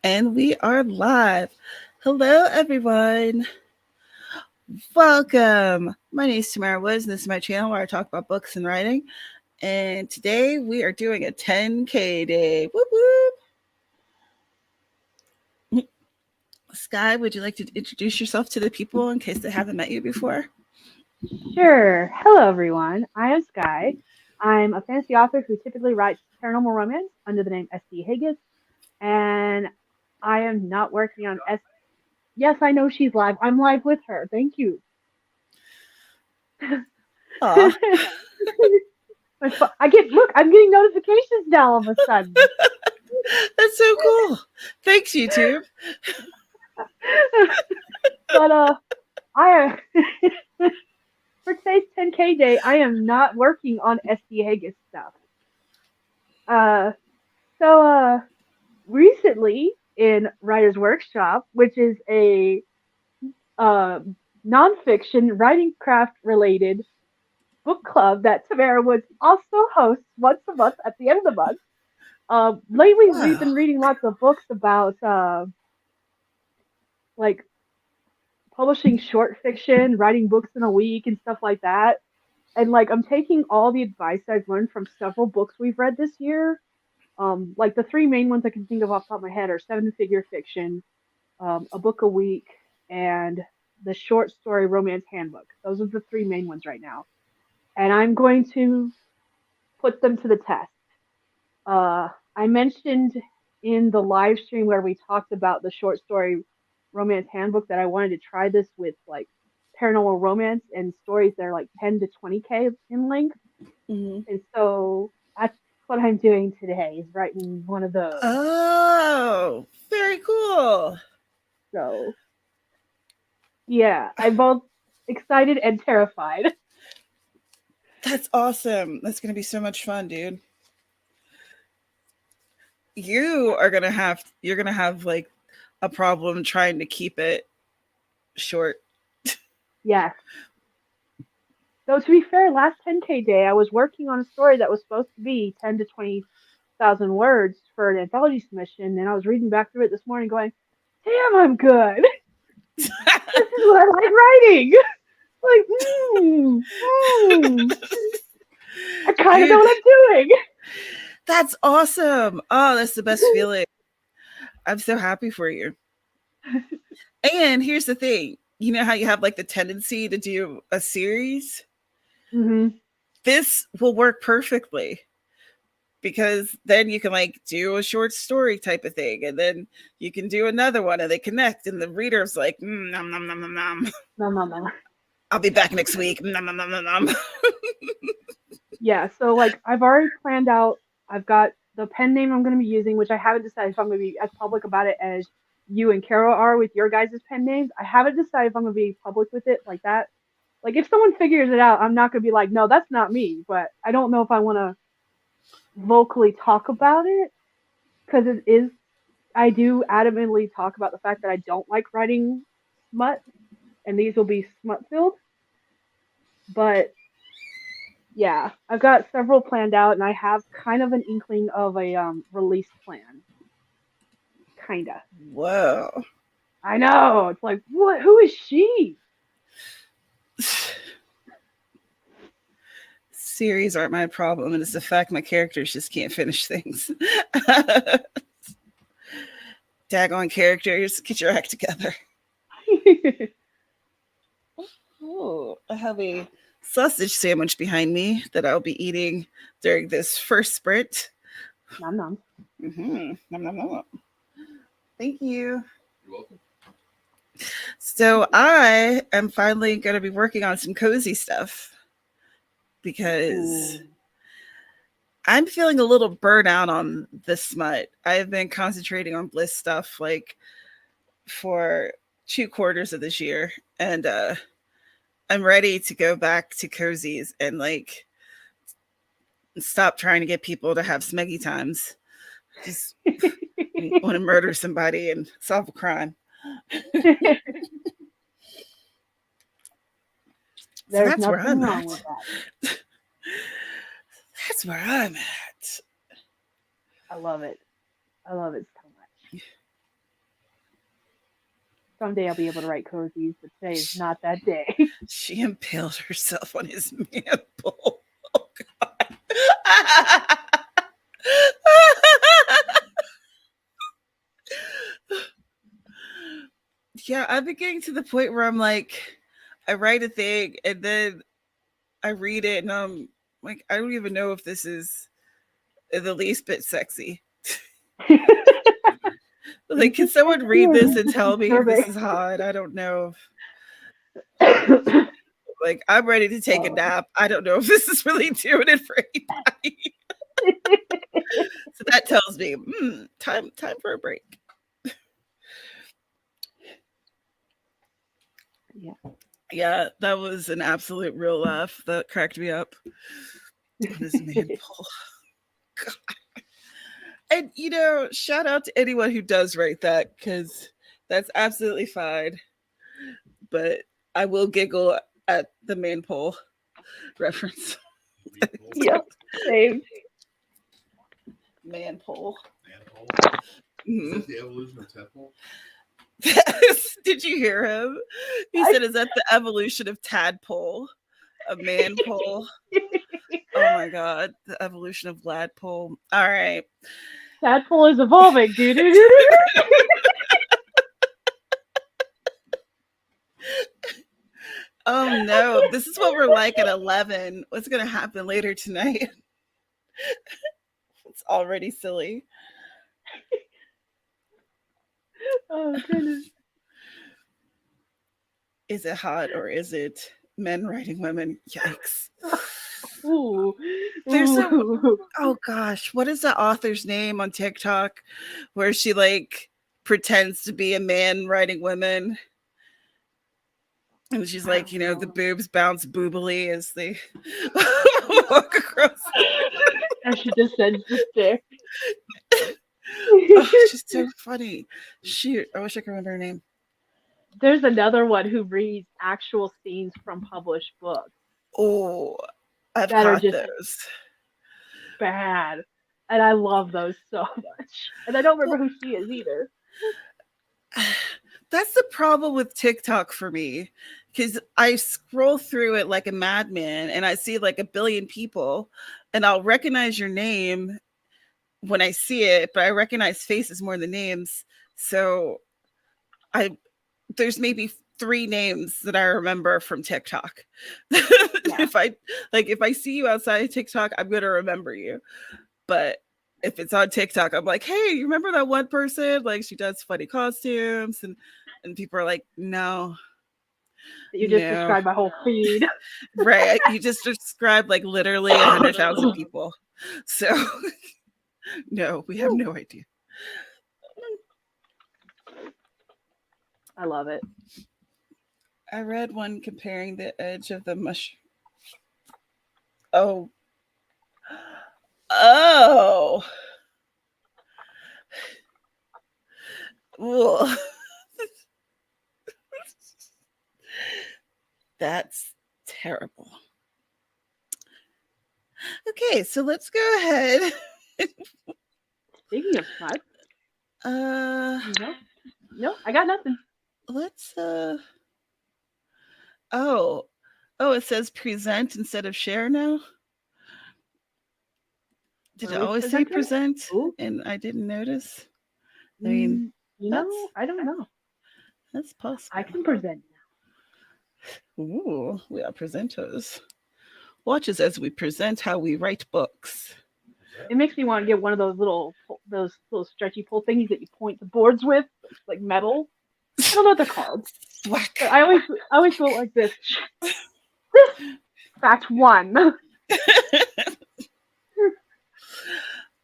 And we are live. Hello, everyone. Welcome. My name is Tamara Woods, and this is my channel where I talk about books and writing. And today we are doing a 10K day. Whoop, whoop. Sky, would you like to introduce yourself to the people in case they haven't met you before? Sure. Hello, everyone. I am Sky. I'm a fantasy author who typically writes paranormal romance under the name SD Hegyes, and I am not working on S. Yes, I know she's live. I'm live with her. Thank you. Aw, I'm getting notifications now all of a sudden. that's so cool. Thanks, YouTube. But I am for today's 10K day. I am not working on SD Hegyes stuff. Uh, so recently in Writer's Workshop, which is a uh, nonfiction writing craft related book club that Tamara Woods also hosts once a month at the end of the month. Lately, we've Wow. been reading lots of books about like publishing short fiction, writing books in a week, and stuff like that. And like, I'm taking all the advice I've learned from several books we've read this year. Like the three main ones I can think of off the top of my head are Seven Figure Fiction, a book a week, and the short story romance handbook. Those are the three main ones right now. And I'm going to put them to the test. I mentioned in the live stream where we talked about the short story romance handbook that I wanted to try this with like paranormal romance and stories that are like 10 to 20K in length. Mhm. And so that's what I'm doing today is writing one of those. Oh, very cool. So yeah, I'm both excited and terrified. That's awesome. That's going to be so much fun, dude. You're going to have like a problem trying to keep it short. Yeah. So to be fair, last 10K day, I was working on a story that was supposed to be 10 to 20,000 words for an anthology submission, and I was reading back through it this morning, going, "Damn, I'm good. This is what I like writing. Like, I kind of know Dude, what I'm doing." that's awesome. Oh, that's the best feeling. I'm so happy for you. And here's the thing. You know how you have like the tendency to do a series? hmm This will work perfectly because then you can like do a short story type of thing and then you can do another one and they connect and the reader's like nom, nom, nom, nom, nom. No, no, no. I'll be back next week nom, nom, nom, nom, nom. Yeah, so like I've already planned out. I've got the pen name I'm going to be using, which I haven't decided if I'm going to be as public about it as you and Carol are with your guys' pen names. I haven't decided if I'm going to be public with it like that. Like if someone figures it out, I'm not going to be like, no, that's not me. But I don't know if I want to vocally talk about it because it is. I do adamantly talk about the fact that I don't like writing smut, and these will be smut filled. But yeah, I've got several planned out, and I have kind of an inkling of a release plan. Kinda. Whoa. I know. It's like, what? Who is she? Series aren't my problem, and it's the fact my characters just can't finish things. Daggone characters, get your act together. Oh, I have a sausage sandwich behind me that I'll be eating during this first sprint. Nom nom. Mm-hmm. Nom, nom, nom. Thank you. You're welcome. So I am finally going to be working on some cozy stuff because Ooh. I'm feeling a little burnt out on the smut. I've been concentrating on bliss stuff like for 2 quarters of this year, and I'm ready to go back to cozies and like stop trying to get people to have smeggy times. Just want to murder somebody and solve a crime. So There's that's where nothing I'm wrong at. with that. That's where I'm at. I love it. I love it so much. Someday I'll be able to write cozies, but today is not that day. She impaled herself on his mantle. Oh God. Yeah, I'm getting to the point where I'm like, I write a thing and then I read it and I'm like, I don't even know if this is the least bit sexy. Like, can someone read this and tell me if this is hot? I don't know. Like, I'm ready to take a nap. I don't know if this is really doing it for anybody. So that tells me, time for a break. Yeah, that was an absolute real laugh. That cracked me up on his manpole. God. And shout out to anyone who does write that, because that's absolutely fine. But I will giggle at the manpole reference. Yep, same. Manpole. Is that the evolution of tadpole? Did you hear him? He said, "Is that the evolution of tadpole, a manpole?" Oh my God, the evolution of ladpole. All right, tadpole is evolving, dude. Oh no, this is what we're like at 11. What's gonna happen later tonight? It's already silly. Oh goodness. Is it hot or is it men writing women? Yikes. Ooh. There's oh gosh, what is the author's name on TikTok where she like pretends to be a man writing women? And she's like, the boobs bounce boobily as they walk across. And she just sends the stick. Oh, she's so funny. Shoot, I wish I could remember her name. There's another one who reads actual scenes from published books. Oh, I've that are caught just those. Bad. And I love those so much. And I don't remember who she is either. That's the problem with TikTok for me, because I scroll through it like a madman and I see like a billion people and I'll recognize your name when I see it, but I recognize faces more than names. So there's maybe 3 names that I remember from TikTok. Yeah. If I see you outside of TikTok, I'm going to remember you. But if it's on TikTok, I'm like, hey, you remember that one person? Like, she does funny costumes, and people are like, no. You just described my whole feed. Right. You just described like literally 100,000 people. So no, we have no idea. I love it. I read one comparing the edge of the mushroom. Oh. Ugh. That's terrible. Okay, so let's go ahead. Speaking of smut. No, I got nothing. Let's it says present instead of share now. Did it always say present? And I didn't notice? I mean, I don't know. That's possible. I can present now. Ooh, we are presenters. Watch us as we present how we write books. It makes me want to get one of those little stretchy pull thingies that you point the boards with, like metal. I don't know what they're called. Whack. But I always go like this. Fact 1.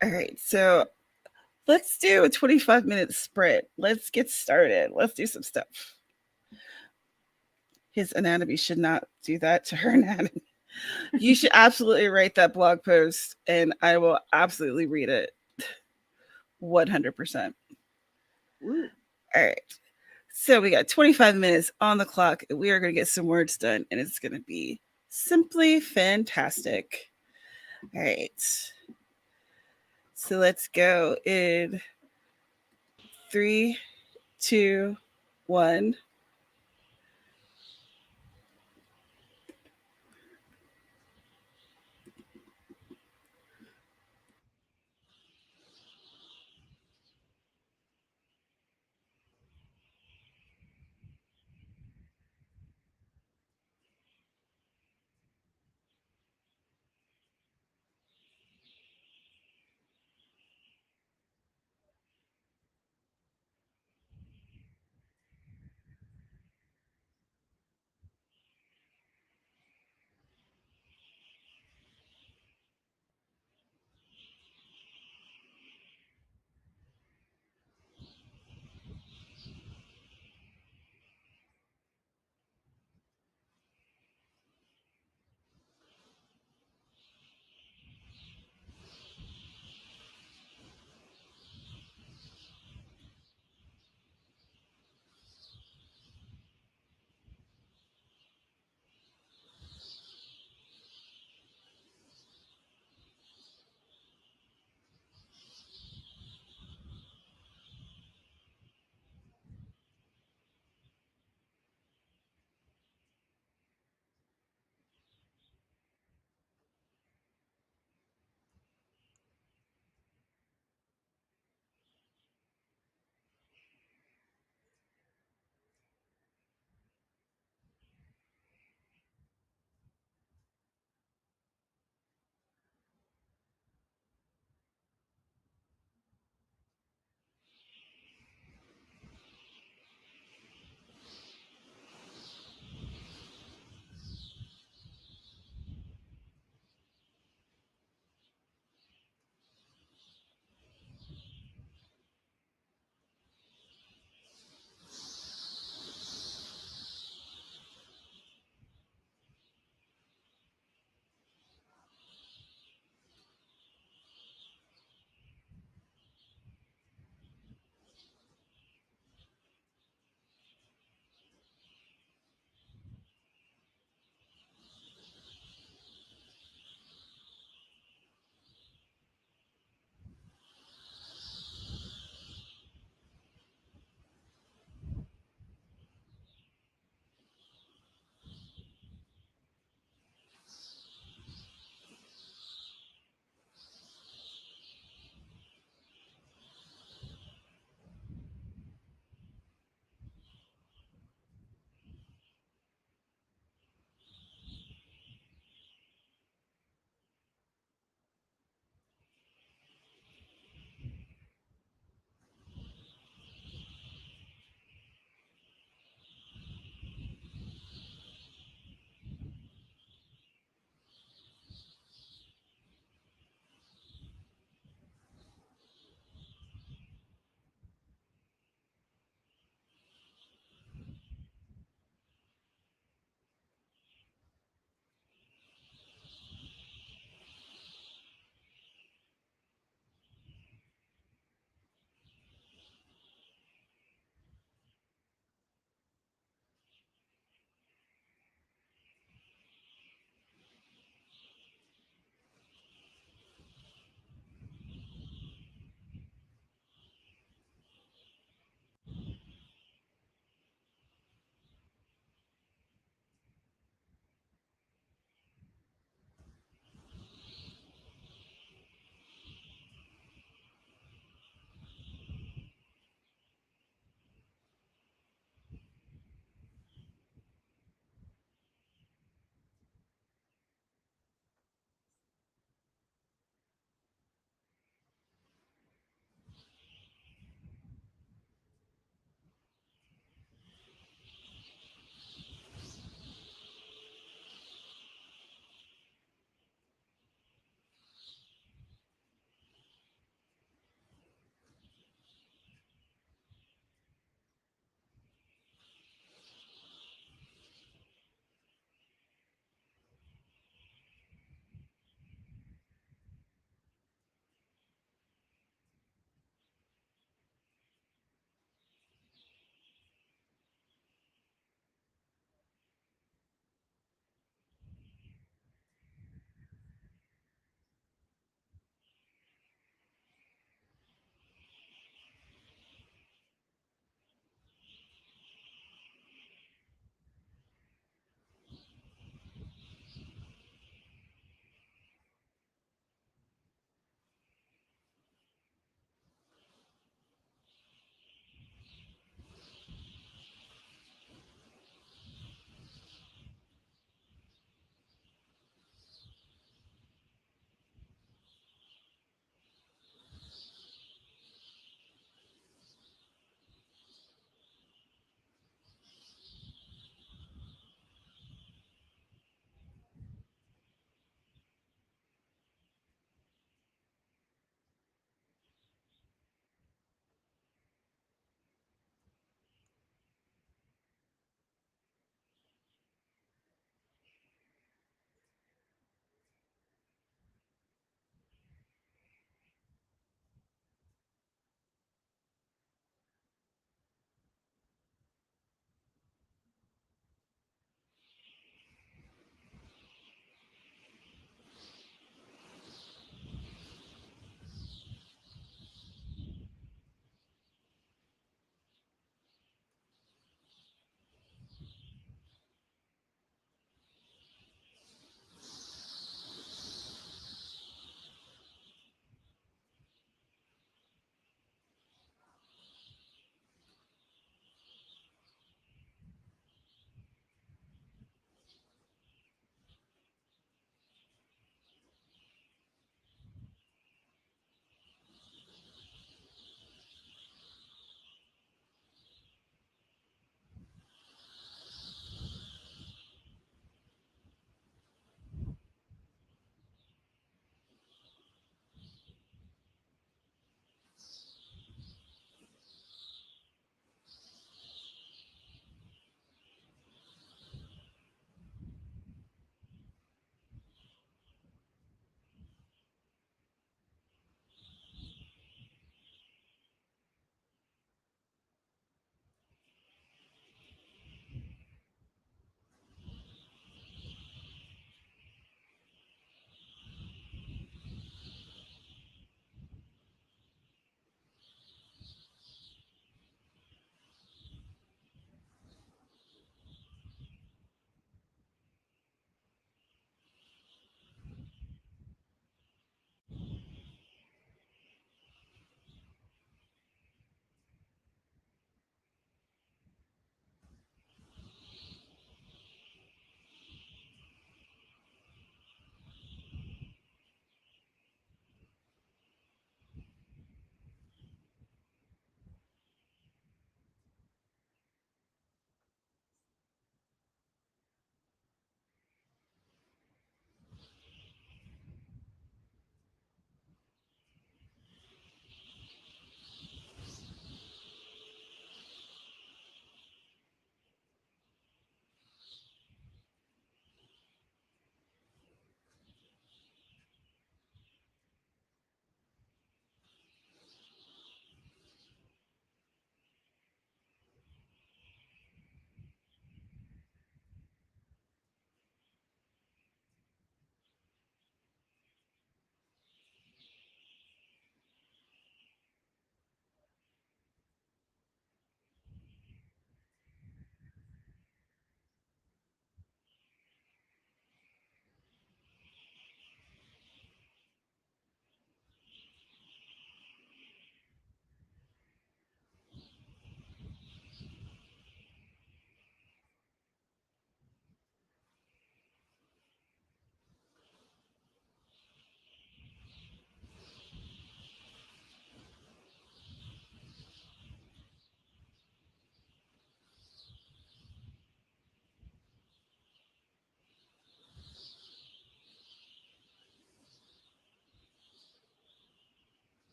All right, so let's do a 25-minute sprint. Let's get started. Let's do some stuff. His anatomy should not do that to her anatomy. You should absolutely write that blog post, and I will absolutely read it 100%. All right. So we got 25 minutes on the clock. We are going to get some words done, and it's going to be simply fantastic. All right. So let's go in 3, 2, one.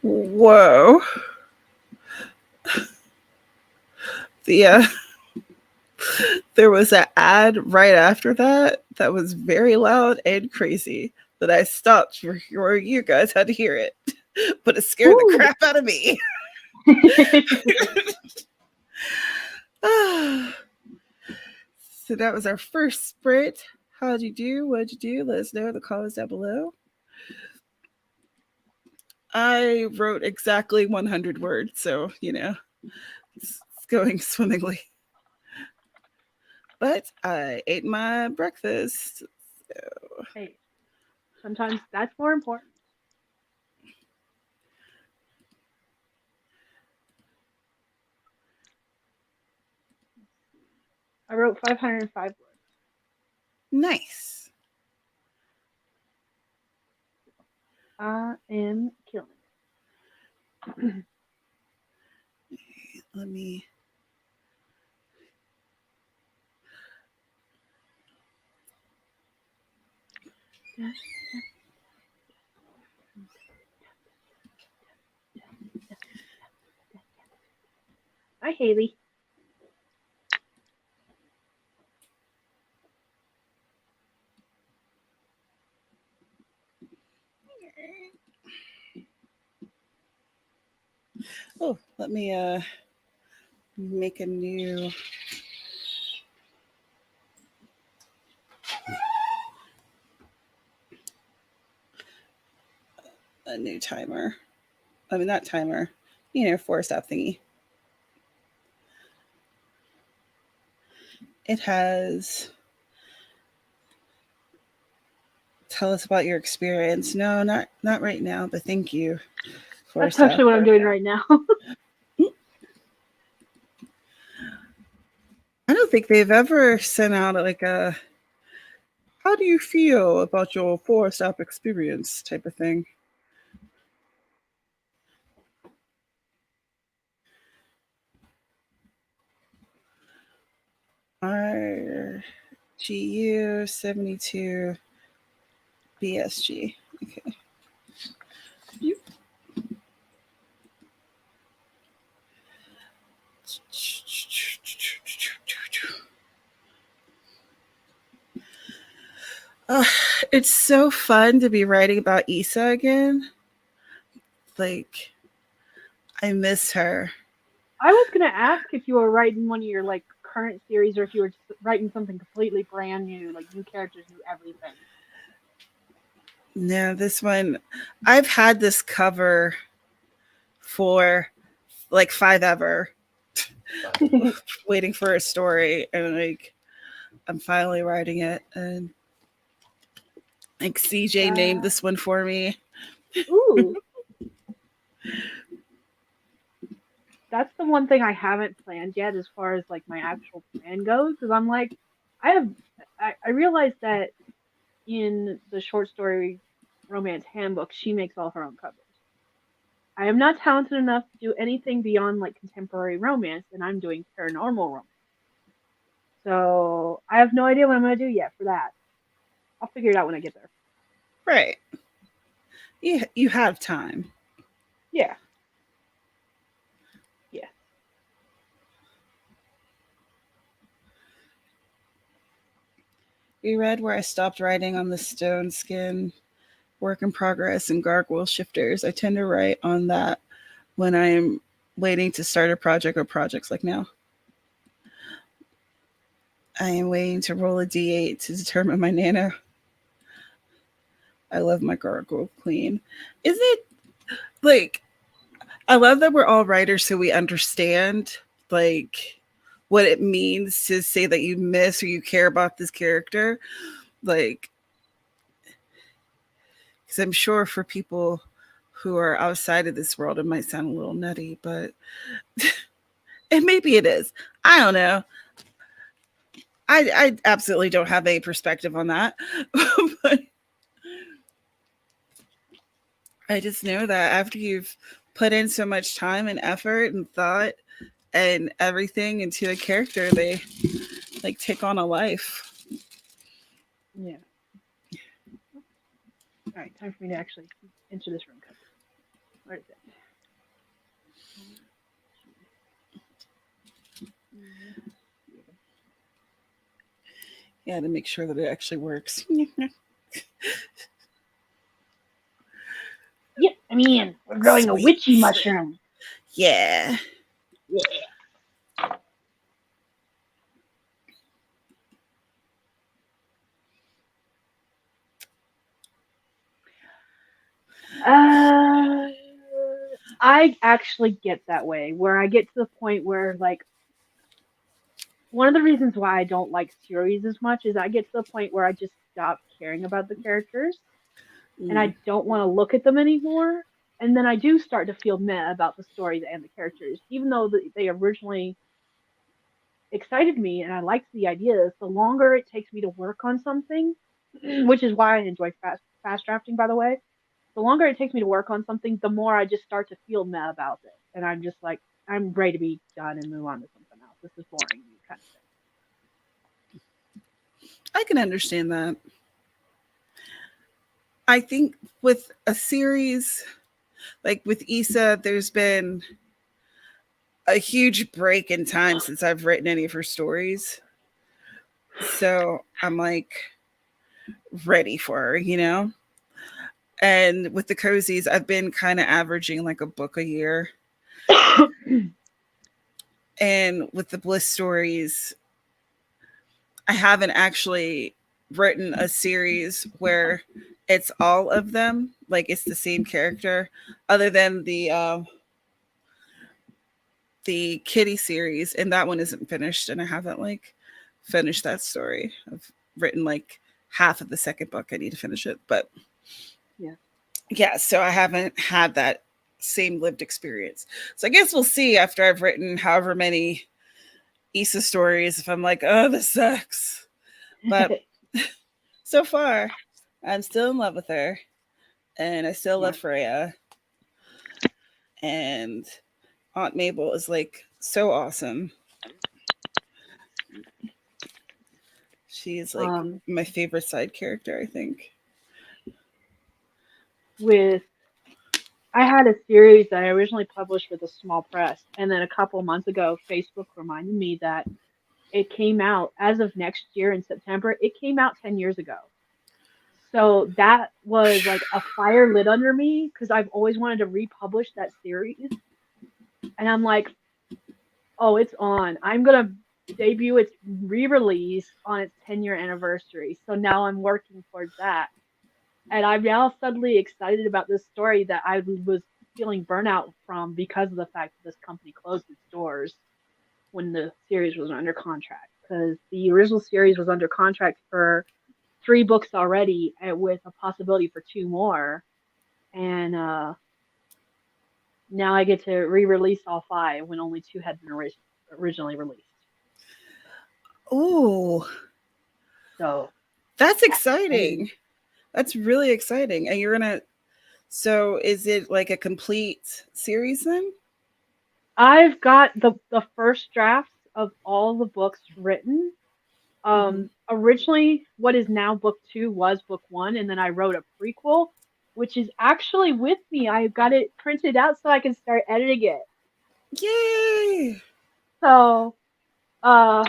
Whoa. The there was an ad right after that was very loud and crazy that I stopped for you guys had to hear it, but it scared the crap out of me. So that was our first sprint. How'd you do? What'd you do? Let us know in the comments down below. I wrote exactly 100 words, so it's going swimmingly. But I ate my breakfast. So. Hey, sometimes that's more important. I wrote 505 words. Nice. I am killing it. Let me. Hi, Haley. Oh, let me make a new timer. I mean, not timer, 4-step thingy. It has tell us about your experience. No, not right now, but thank you. That's actually what I'm doing right now. I don't think they've ever sent out like a how do you feel about your 4-step experience type of thing. RGU 72 BSG. Okay. Yep. It's so fun to be writing about Issa again. Like, I miss her. I was gonna ask if you were writing one of your like current series, or if you were just writing something completely brand new, like new characters, new everything. No, this one, I've had this cover for like 5 ever, waiting for a story, and like I'm finally writing it, and like CJ named this one for me. Ooh. That's the one thing I haven't planned yet as far as like my actual plan goes, because I'm like, I realized that in the short story romance handbook, she makes all her own covers. I am not talented enough to do anything beyond like contemporary romance, and I'm doing paranormal romance. So I have no idea what I'm gonna do yet for that. I'll figure it out when I get there. Right. You have time. Yeah. Yeah. You read where I stopped writing on the stone skin work in progress and gargoyle shifters. I tend to write on that when I'm waiting to start a project or projects like now. I am waiting to roll a d8 to determine my nano. I love my gargoyle queen. Is it like I love that we're all writers so we understand like what it means to say that you miss or you care about this character. Like, because I'm sure for people who are outside of this world, it might sound a little nutty, but and maybe it is. I don't know. I absolutely don't have any perspective on that. But I just know that after you've put in so much time and effort and thought and everything into a character, they like take on a life. Yeah. All right, time for me to actually enter this room. Where is it? Yeah, to make sure that it actually works. Yeah, I mean, we're growing a Sweet. witchy mushroom. Yeah. Yeah. I actually get that way, where I get to the point where, like, one of the reasons why I don't like series as much is I get to the point where I just stop caring about the characters and Mm. I don't want to look at them anymore. And then I do start to feel meh about the stories and the characters, even though they originally excited me and I liked the ideas. The longer it takes me to work on something, which is why I enjoy fast drafting, by the way. The longer it takes me to work on something, the more I just start to feel meh about it, and I'm just like, I'm ready to be done and move on to something else. This is boring, kind of I can understand that. I think with a series like with Issa, there's been a huge break in time since I've written any of her stories. So I'm like ready for her, you know? And with the cozies, I've been kind of averaging like a book a year. thing. And with the Bliss stories, I haven't actually written a series where it's all of them, like it's the same character, other than the Kitty series, and that one isn't finished, and I haven't like finished that story. I've written like half of the second book. I need to finish it, but Yeah. yeah, so I haven't had that same lived experience. So I guess we'll see after I've written however many Issa stories if I'm like, oh, this sucks. But so far, I'm still in love with her, and I still Yeah. love Freya, and Aunt Mabel is like so awesome. She's like Um, my favorite side character, I think. with I had a series that I originally published with a small press, and then a couple of months ago, Facebook reminded me that it came out as of next year in September. It came out 10 years ago. So that was like a fire lit under me because I've always wanted to republish that series. And I'm like, oh, it's on. I'm going to debut its re release on its 10-year anniversary. So now I'm working towards that. And I'm now suddenly excited about this story that I was feeling burnout from because of the fact that this company closed its doors when the series was under contract. Because the original series was under contract for 3 books already, with a possibility for 2 more. And now I get to re-release all 5 when only 2 had been originally released. Oh, So that's that's exciting. exciting. That's really exciting. And you're gonna. So is it like a complete series then? I've got the first drafts of all the books written. Mm-hmm. Originally, what is now book 2 was book 1, and then I wrote a prequel, which is actually with me. I've got it printed out so I can start editing it. Yay! So, uh,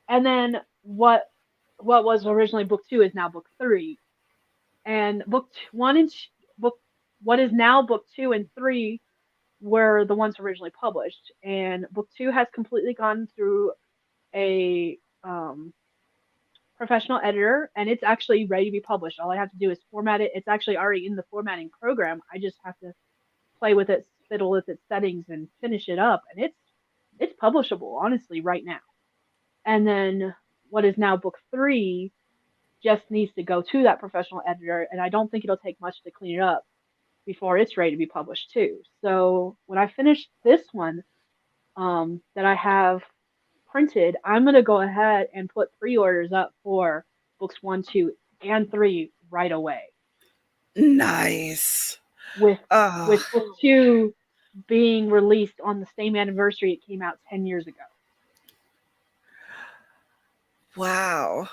and then what was originally book 2 is now book 3, and one and book what is now book 2 and 3 were the ones originally published, and book 2 has completely gone through a professional editor, and it's actually ready to be published. All I have to do is format it. It's actually already in the formatting program. I just have to play with it, fiddle with its settings, and finish it up, and it's publishable honestly right now. And then what is now book 3 just needs to go to that professional editor, and I don't think it'll take much to clean it up before it's ready to be published too. So when I finish this one, that I have printed, I'm gonna go ahead and put pre-orders up for books 1, 2, and 3 right away. Nice. With Oh, book 2 being released on the same anniversary it came out 10 years ago. wow.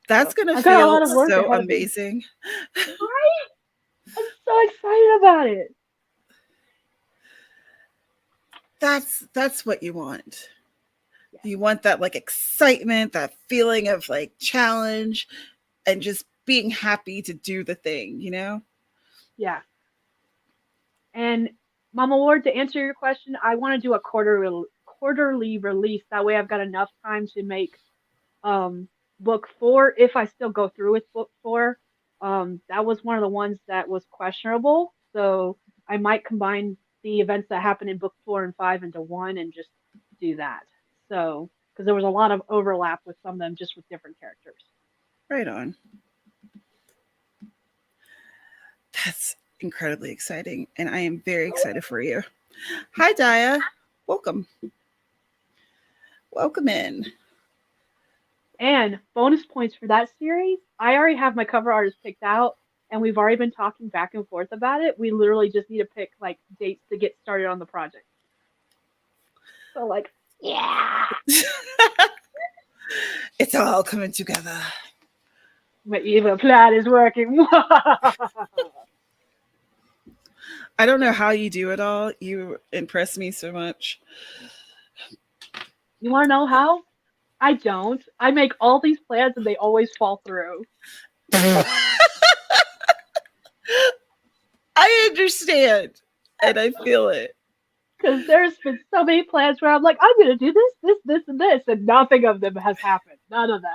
That's So gonna I've got a lot feel of work so ahead of me. amazing. Right? I'm so excited about it. That's what you want. Yes. You want that like excitement, that feeling of like challenge and just being happy to do the thing, you know? Yeah. And Mama Ward, to answer your question, I want to do a quarterly release. That way, I've got enough time to make book 4 if I still go through with book 4. That was one of the ones that was questionable, so I might combine the events that happened in book 4 and 5 into one and just do that. So, because there was a lot of overlap with some of them, just with different characters. Right on. That's incredibly exciting, and I am very excited for you. Hi, Daya. Welcome. Welcome in. And bonus points for that series, I already have my cover artist picked out, and we've already been talking back and forth about it. We literally just need to pick like dates to get started on the project. So like, yeah. It's all coming together. My evil plan is working. I don't know how you do it all. You impress me so much. You want to know how? I don't. I make all these plans and they always fall through. I understand, and I feel it. Because there's been so many plans where I'm like, I'm going to do this, and this, and nothing of them has happened. None of them.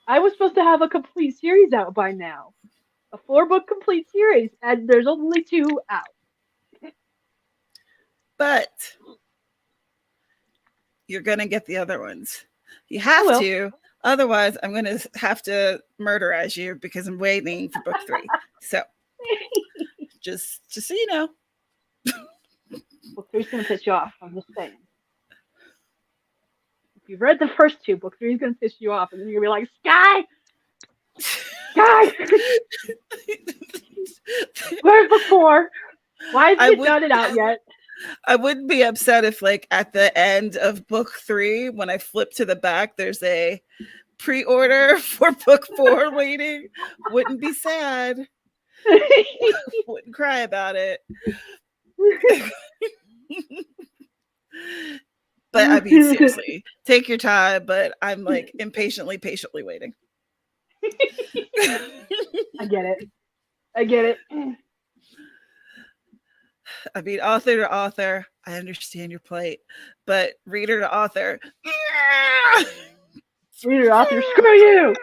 I was supposed to have a complete series out by now. A 4-book complete series, and there's only 2 out. But you're going to get the other ones. You have to. Otherwise, I'm going to have to murderize you because I'm waiting for book 3. So, just so you know. Book 3's going to piss you off. I'm just saying. If you've read the first 2, book 3 is going to piss you off, and then you're going to be like, Sky! Where's book 4? Why hasn't it done it out yet? I wouldn't be upset if, like, at the end of book 3, when I flip to the back, there's a pre-order for book 4 waiting. Wouldn't be sad. Wouldn't cry about it. But I mean, seriously, take your time. But I'm like patiently waiting. I get it. I mean, author to author, I understand your plight, but reader to author, reader to author, screw you.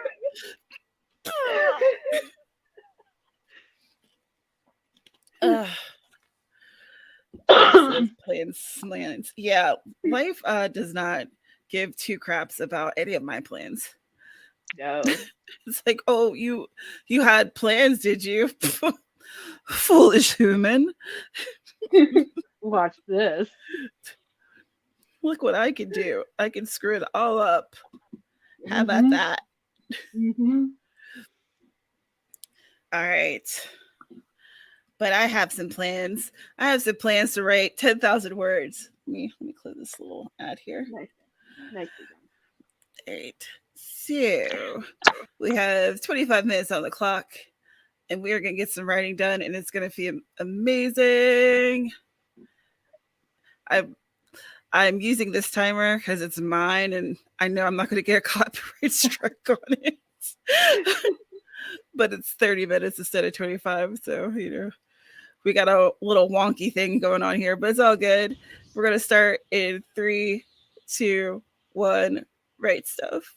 Plans. Yeah, life does not give 2 craps about any of my plans. No. It's like, oh, you had plans, did you? Foolish human. Watch this. Look what I can do. I can screw it all up. How about that? Mm-hmm. All right. But I have some plans. I have some plans to write 10,000 words. Let me close this little ad here. Nice. All right. So we have 25 minutes on the clock, and we are going to get some writing done, and it's going to feel amazing. I'm using this timer because it's mine, and I know I'm not going to get a copyright strike on it. But it's 30 minutes instead of 25, so, you know, we got a little wonky thing going on here, but it's all good. We're going to start in 3, 2, 1, write stuff.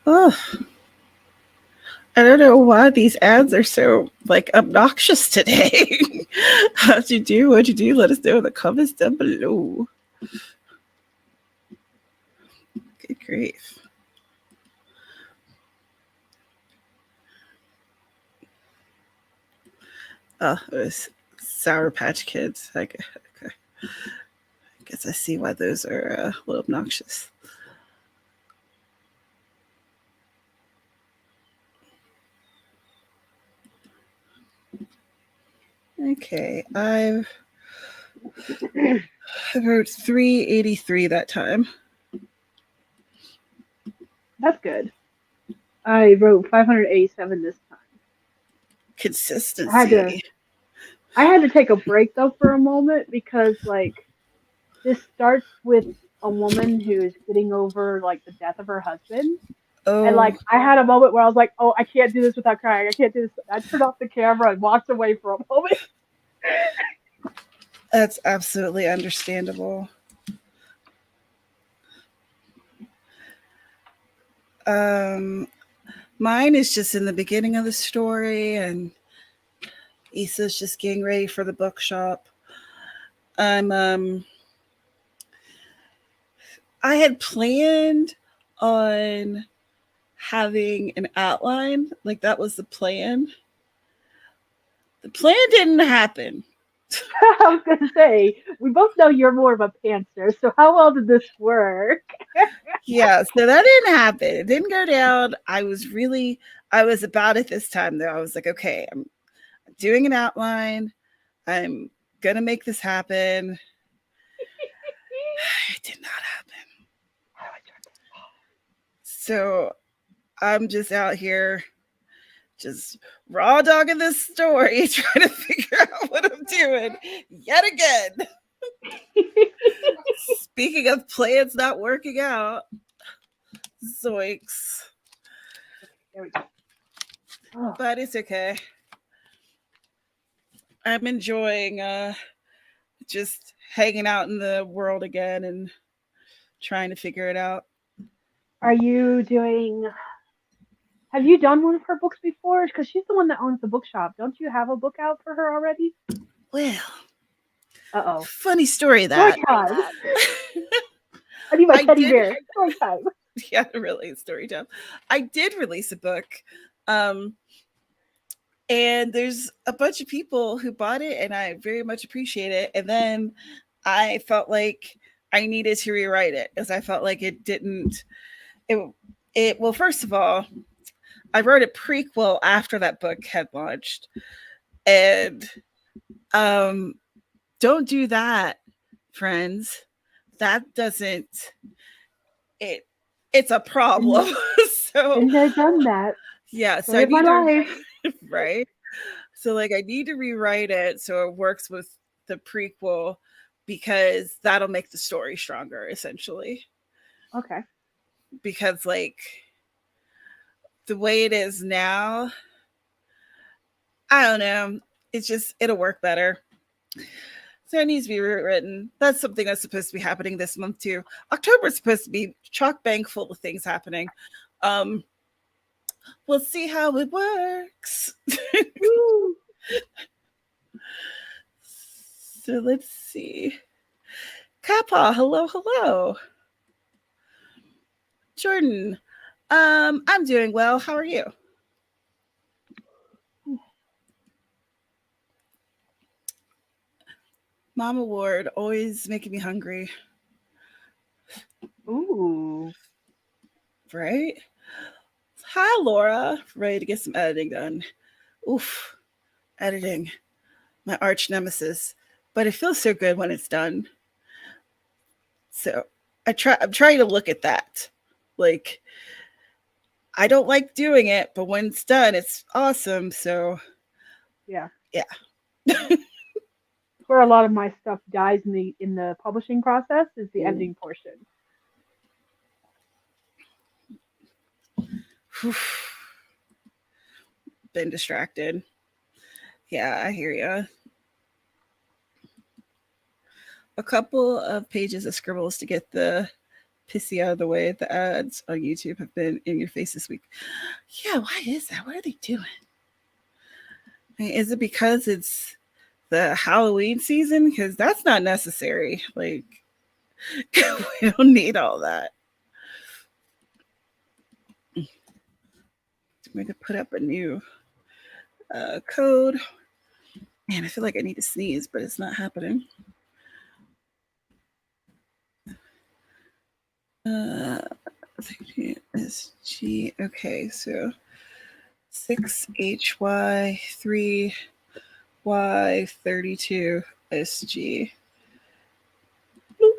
Oh, I don't know why these ads are so like obnoxious today. How'd you do? What'd you do? Let us know in the comments down below. Good grief. Oh, it was Sour Patch Kids. Okay. I guess I see why those are a little obnoxious. Okay, I wrote 383 that time. That's good. I wrote 587 this time. Consistency. I had to take a break though for a moment because like this starts with a woman who's getting over like the death of her husband. And like Oh, I had a moment where I was like, "Oh, I can't do this without crying. I can't do this." I turned off the camera and walked away for a moment. that's absolutely understandable. Mine is just in the beginning of the story, and Issa's just getting ready for the bookshop. I had planned on having an outline, like that was the plan. The plan didn't happen. I was gonna say, we both know you're more of a pantser, so how well did this work? Yeah, so that didn't happen. It didn't go down. I was about it this time though. I was like, okay, I'm doing an outline. I'm gonna make this happen. It did not happen. So I'm just out here just raw dogging this story, trying to figure out what I'm doing yet again. Speaking of plans not working out, zoinks. There we go. Oh. But it's okay. I'm enjoying just hanging out in the world again and trying to figure it out. Are you doing? Have you done one of her books before? Because she's the one that owns the bookshop. Don't you have a book out for her already? Well, Uh-oh. funny story Story that. time. I need my I teddy did- bear. Story time. Yeah, really, story time. I did release a book. And there's a bunch of people who bought it, and I very much appreciate it. And then I felt like I needed to rewrite it because I felt like it didn't. Well, first of all, I wrote a prequel after that book had launched, and don't do that, friends. That doesn't. It's a problem. So Been there, done that. yeah, so Story I of my need to life. right. So like I need to rewrite it so it works with the prequel because that'll make the story stronger essentially. Okay. Because like the way it is now, I don't know, it'll work better. So it needs to be rewritten. That's something that's supposed to be happening this month too. October is supposed to be chock bang full of things happening. We'll see how it works. So let's see. Kappa, hello. Jordan, I'm doing well. How are you? Mama Ward, always making me hungry. Ooh. Right? Hi, Laura. Ready to get some editing done. Oof. Editing. My arch nemesis. But it feels so good when it's done. So I'm trying to look at that. Like, I don't like doing it, but when it's done, it's awesome. So Yeah. Yeah. Where a lot of my stuff dies in the publishing process is the editing portion. Been distracted. Yeah, I hear you. A couple of pages of scribbles to get the pissy out of the way. The ads on YouTube have been in your face this week. Yeah, why is that? What are they doing? I mean, is it because it's the Halloween season? Because that's not necessary. Like, we don't need all that. I'm going to put up a new code. Man, I feel like I need to sneeze, but it's not happening. SG. Okay, so 6HY3Y32SG. Bloop.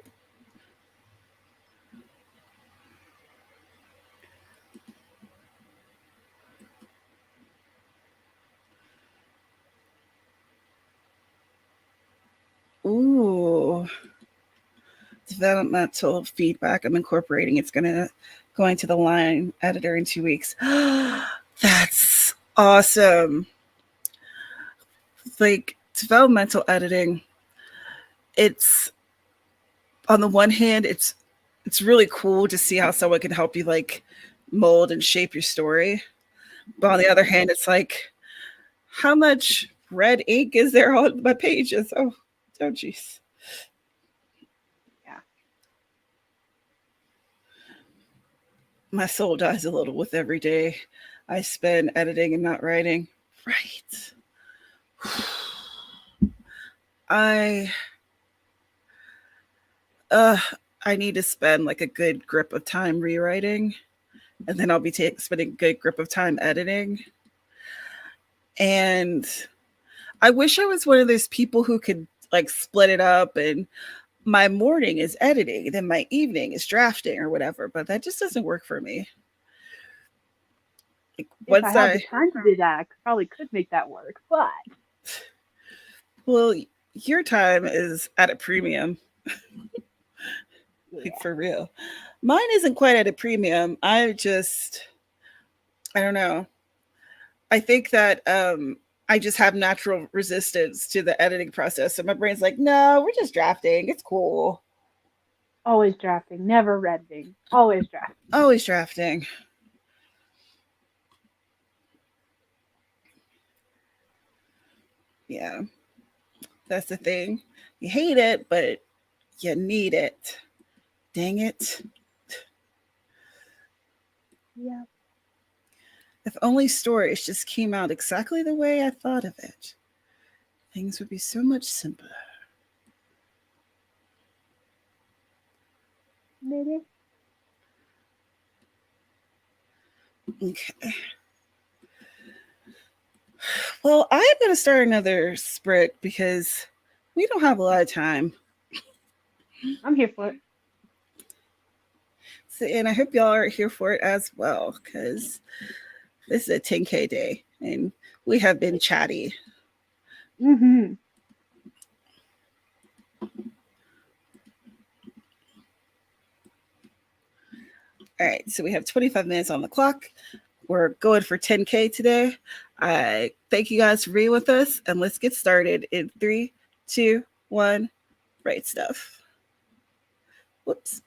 Ooh. Developmental feedback I'm incorporating. It's going to the line editor in 2 weeks. That's awesome. Like developmental editing, it's on the one hand, it's really cool to see how someone can help you like mold and shape your story. But on the other hand, it's like, how much red ink is there on my pages? Oh jeez. Yeah. My soul dies a little with every day I spend editing and not writing. Right. I I need to spend like a good grip of time rewriting, and then I'll be spending a good grip of time editing. And I wish I was one of those people who could like split it up and my morning is editing, then my evening is drafting or whatever, but that just doesn't work for me. Like, If I had the time to do that, I probably could make that work. But well, your time is at a premium. yeah. Like for real. Mine isn't quite at a premium. I don't know. I think that I just have natural resistance to the editing process. So my brain's like, no, we're just drafting. It's cool. Always drafting, never editing. Always drafting. Always drafting. Yeah. That's the thing. You hate it, but you need it. Dang it. Yeah. If only stories just came out exactly the way I thought of it, things would be so much simpler. Maybe. Okay. Well, I'm going to start another sprint because we don't have a lot of time. I'm here for it. So, and I hope y'all are here for it as well because this is a 10K day and we have been chatty. Mm-hmm. All right, so we have 25 minutes on the clock. We're going for 10K today. I thank you guys for being with us, and let's get started in 3, 2, 1. Write stuff. Whoops.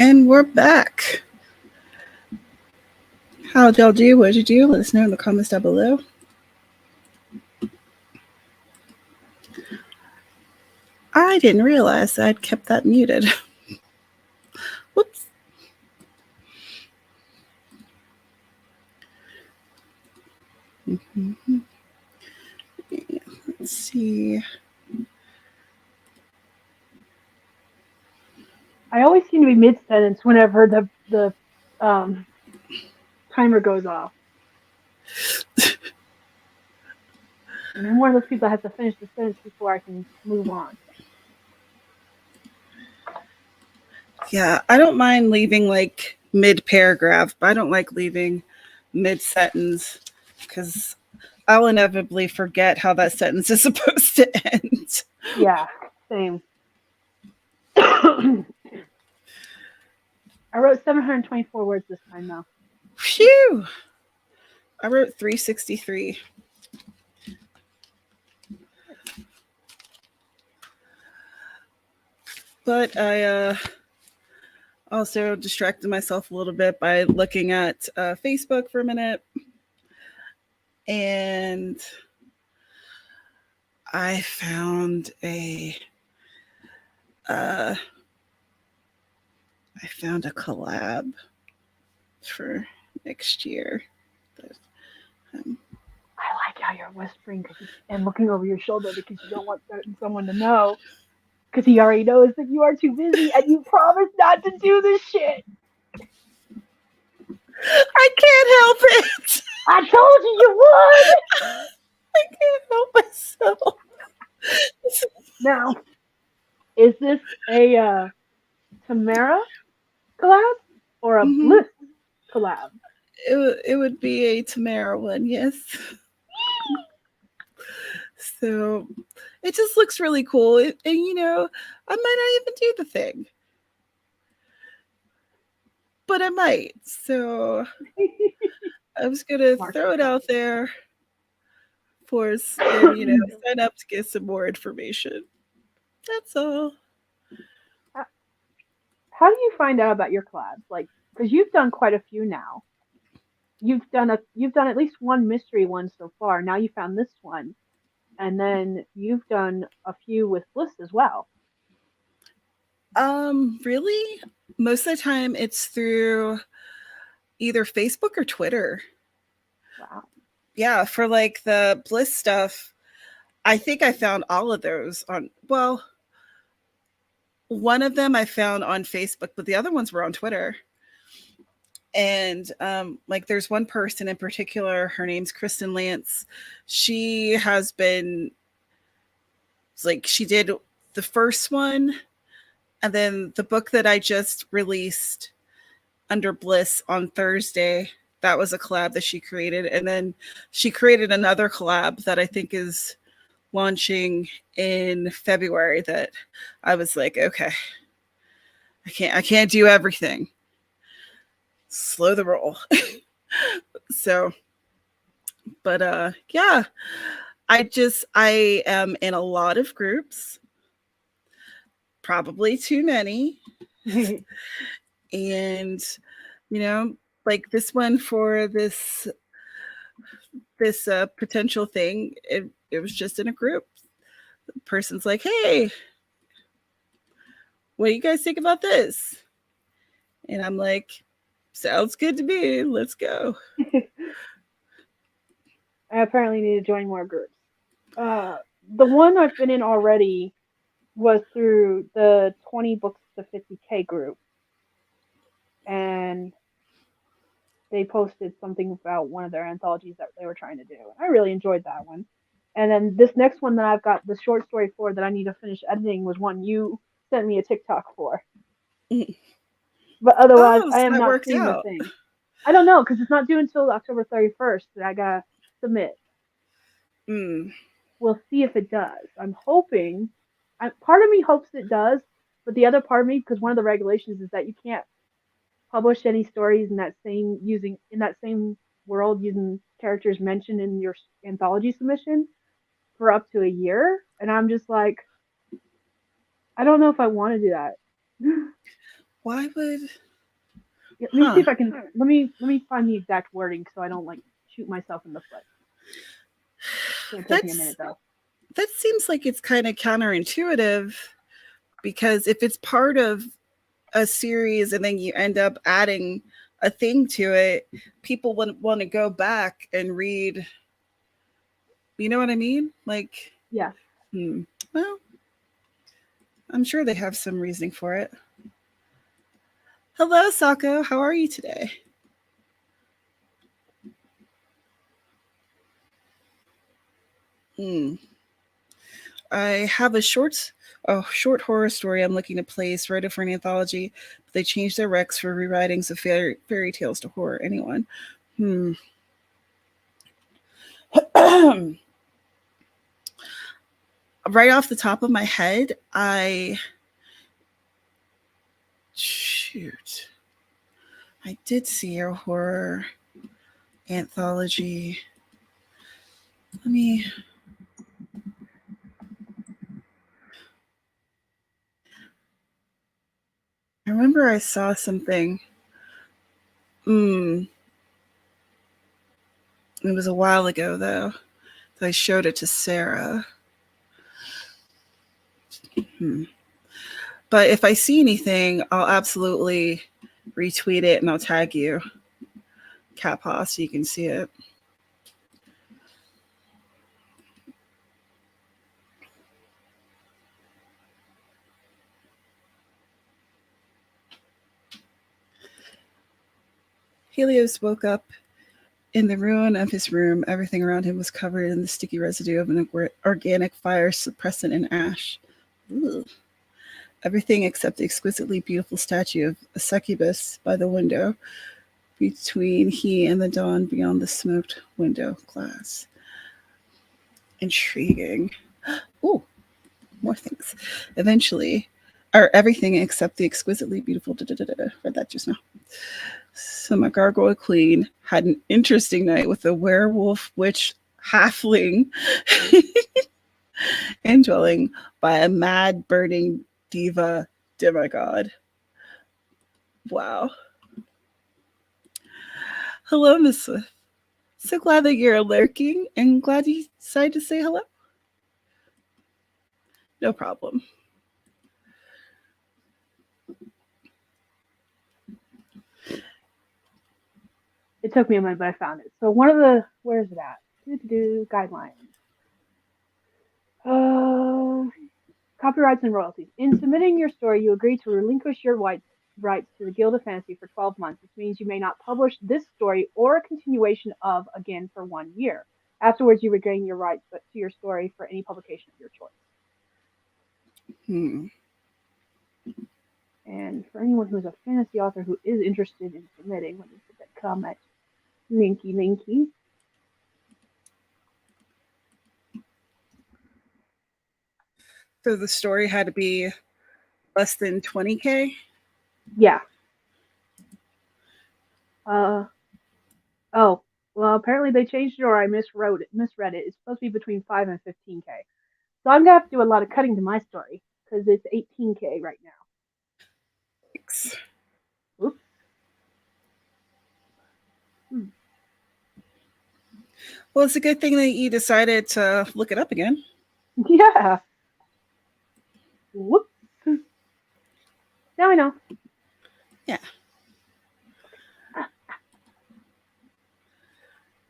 And we're back. How'd y'all do? What'd you do? Let us know in the comments down below. I didn't realize I'd kept that muted. Whoops. Let's see. I always seem to be mid-sentence whenever the timer goes off. And I'm one of those people that has to finish the sentence before I can move on. Yeah, I don't mind leaving like mid-paragraph, but I don't like leaving mid-sentence because I'll inevitably forget how that sentence is supposed to end. Yeah, same. I wrote 724 words this time, though. Phew! I wrote 363. But I also distracted myself a little bit by looking at Facebook for a minute. And I found a collab for next year. But, I like how you're whispering and looking over your shoulder because you don't want someone to know. Because he already knows that you are too busy and you promised not to do this shit. I can't help it. I told you would. I can't help myself. Now, is this a Tamara collab or a Bliss collab? It would be a Tamara one, yes. So it just looks really cool. And you know, I might not even do the thing, but I might. So I was gonna throw it out there for you know, sign up to get some more information. That's all. How do you find out about your collabs? Like, because you've done quite a few now. You've done at least one mystery one so far. Now you found this one, and then you've done a few with Bliss as well. Really? Most of the time it's through either Facebook or Twitter. Wow. Yeah, for like the Bliss stuff, I think I found all of those on, well, one of them I found on Facebook, but the other ones were on Twitter. And like there's one person in particular, her name's Kristen Lance. She has been like, she did the first one, and then the book that I just released under Bliss on Thursday, that was a collab that she created. And then she created another collab that I think is launching in February that I was like, okay, I can't do everything. Slow the roll. So, but yeah, I am in a lot of groups, probably too many. And you know, like this one for this potential thing, it was just in a group. The person's like, hey, what do you guys think about this? And I'm like, sounds good to me. Let's go. I apparently need to join more groups. The one I've been in already was through the 20 books to 50K group. And they posted something about one of their anthologies that they were trying to do. I really enjoyed that one. And then this next one that I've got the short story for that I need to finish editing was one you sent me a TikTok for. But otherwise, I am not seeing the thing. I don't know, because it's not due until October 31st that I gotta submit. We'll see if it does. I'm hoping. Part of me hopes it does, but the other part of me, because one of the regulations is that you can't publish any stories in that same world using characters mentioned in your anthology submission for up to a year. And I'm just like, I don't know if I want to do that. Why would? Let me see if I can. Let me find the exact wording so I don't like shoot myself in the foot. It's gonna take me a minute though. That seems like it's kind of counterintuitive, because if it's part of a series and then you end up adding a thing to it, people wouldn't want to go back and read. You know what I mean? Like, yeah. Well, I'm sure they have some reasoning for it. Hello, Sako. How are you today? I have a short horror story I'm looking to place, write it for an anthology, but they changed their recs for rewritings of fairy tales to horror. Anyone? Right off the top of my head, I did see a horror anthology. I remember I saw something. It was a while ago, though. I showed it to Sarah. But if I see anything, I'll absolutely retweet it and I'll tag you, Catpaw, so you can see it. Helios woke up in the ruin of his room. Everything around him was covered in the sticky residue of an organic fire suppressant and ash. Ooh. Everything except the exquisitely beautiful statue of a succubus by the window, between he and the dawn beyond the smoked window glass. Intriguing. Ooh, more things. Eventually, or everything except the exquisitely beautiful. Read that just now. So my gargoyle queen had an interesting night with a werewolf witch halfling indwelling by a mad burning diva demigod. Wow. Hello, Miss Swift. So glad that you're lurking and glad you decided to say hello. No problem. It took me a minute, but I found it. So one of the, where is it at? Guidelines. Copyrights and royalties. In submitting your story, you agree to relinquish your rights to the Guild of Fantasy for 12 months, which means you may not publish this story or a continuation of again for 1 year. Afterwards, you regain your rights to your story for any publication of your choice. And for anyone who's a fantasy author who is interested in submitting, let me put that comment. Linky. So the story had to be less than 20K? Yeah. Oh, well, apparently they changed it or I misread it. It's supposed to be between 5 and 15K. So I'm going to have to do a lot of cutting to my story because it's 18K right now. Thanks. Oops. Well, it's a good thing that you decided to look it up again. Yeah. Whoops. Now I know. Yeah.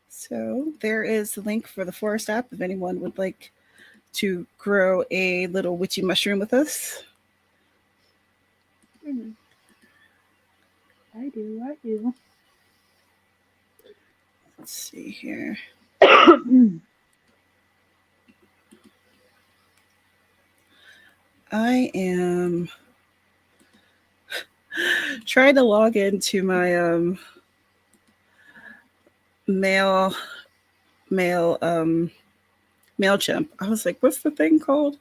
So there is the link for the Forest app if anyone would like to grow a little witchy mushroom with us. I do. Let's see here. I am trying to log into my MailChimp. I was like, what's the thing called?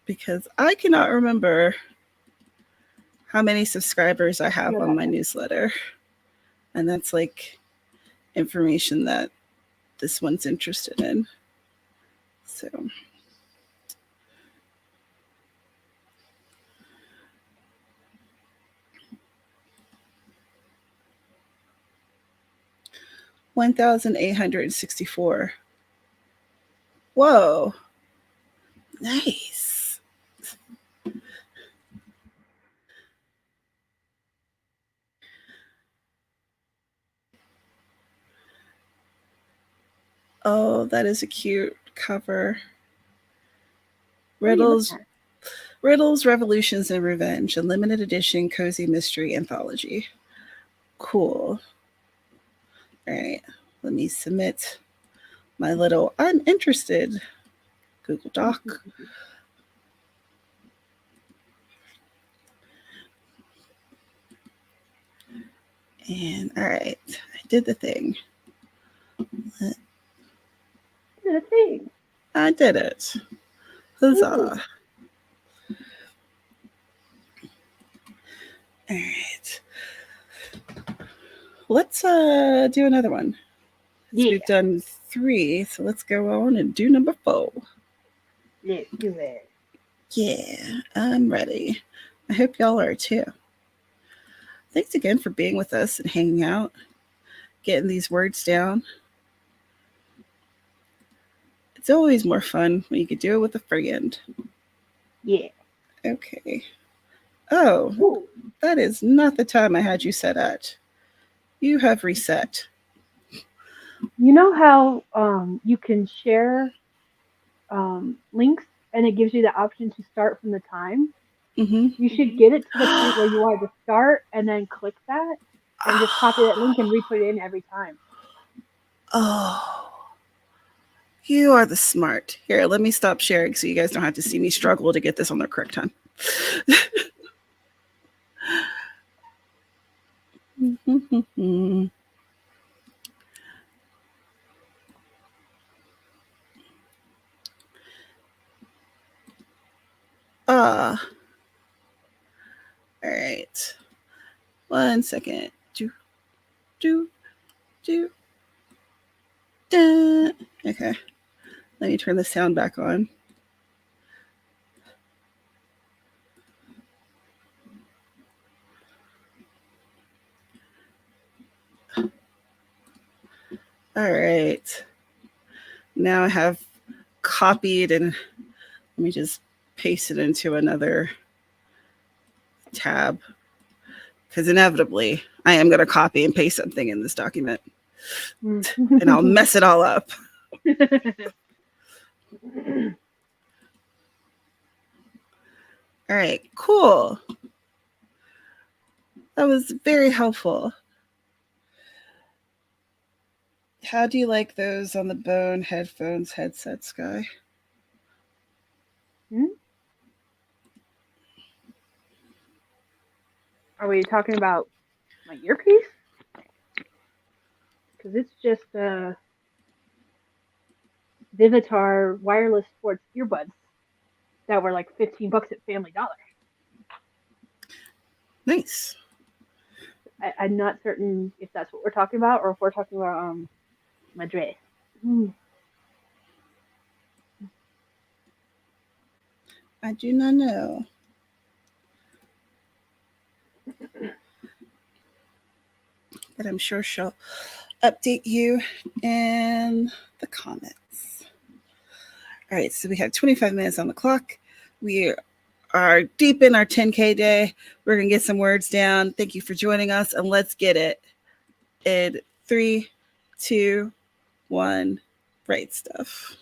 Because I cannot remember how many subscribers I have on my newsletter. And that's like information that this one's interested in. So 1,864. Whoa. Nice. Oh, that is a cute cover. Riddles, Revolutions, and Revenge, a limited edition cozy mystery anthology. Cool. All right, let me submit my little I'm interested Google Doc. And all right, I did the thing. I did it. Huzzah. All right. Let's do another one. Yeah. We've done 3, so let's go on and do number 4. Let's do it. Yeah, I'm ready. I hope y'all are too. Thanks again for being with us and hanging out, getting these words down. It's always more fun when you can do it with a friend. Yeah. Okay. Oh, ooh, that is not the time I had you set at. You have reset. You know how you can share links and it gives you the option to start from the time? Mm-hmm. You should get it to the point where you want to start and then click that and just copy that link and re-put it in every time. Oh. You are the smart. Here, let me stop sharing so you guys don't have to see me struggle to get this on the correct time. All right. 1 second. Okay. Let me turn the sound back on. All right. Now I have copied and let me just paste it into another tab because inevitably I am going to copy and paste something in this document and I'll mess it all up. All right, cool. That was very helpful. How do you like those on the bone headphones, headsets, Guy? Are we talking about my earpiece? Because it's just Vivitar wireless sports earbuds that were like $15 at Family Dollar. Nice. I'm not certain if that's what we're talking about or if we're talking about my dress. I do not know. But I'm sure she'll update you in the comments. All right, so we have 25 minutes on the clock. We are deep in our 10K day. We're going to get some words down. Thank you for joining us, and let's get it. In 3, 2, 1, write stuff.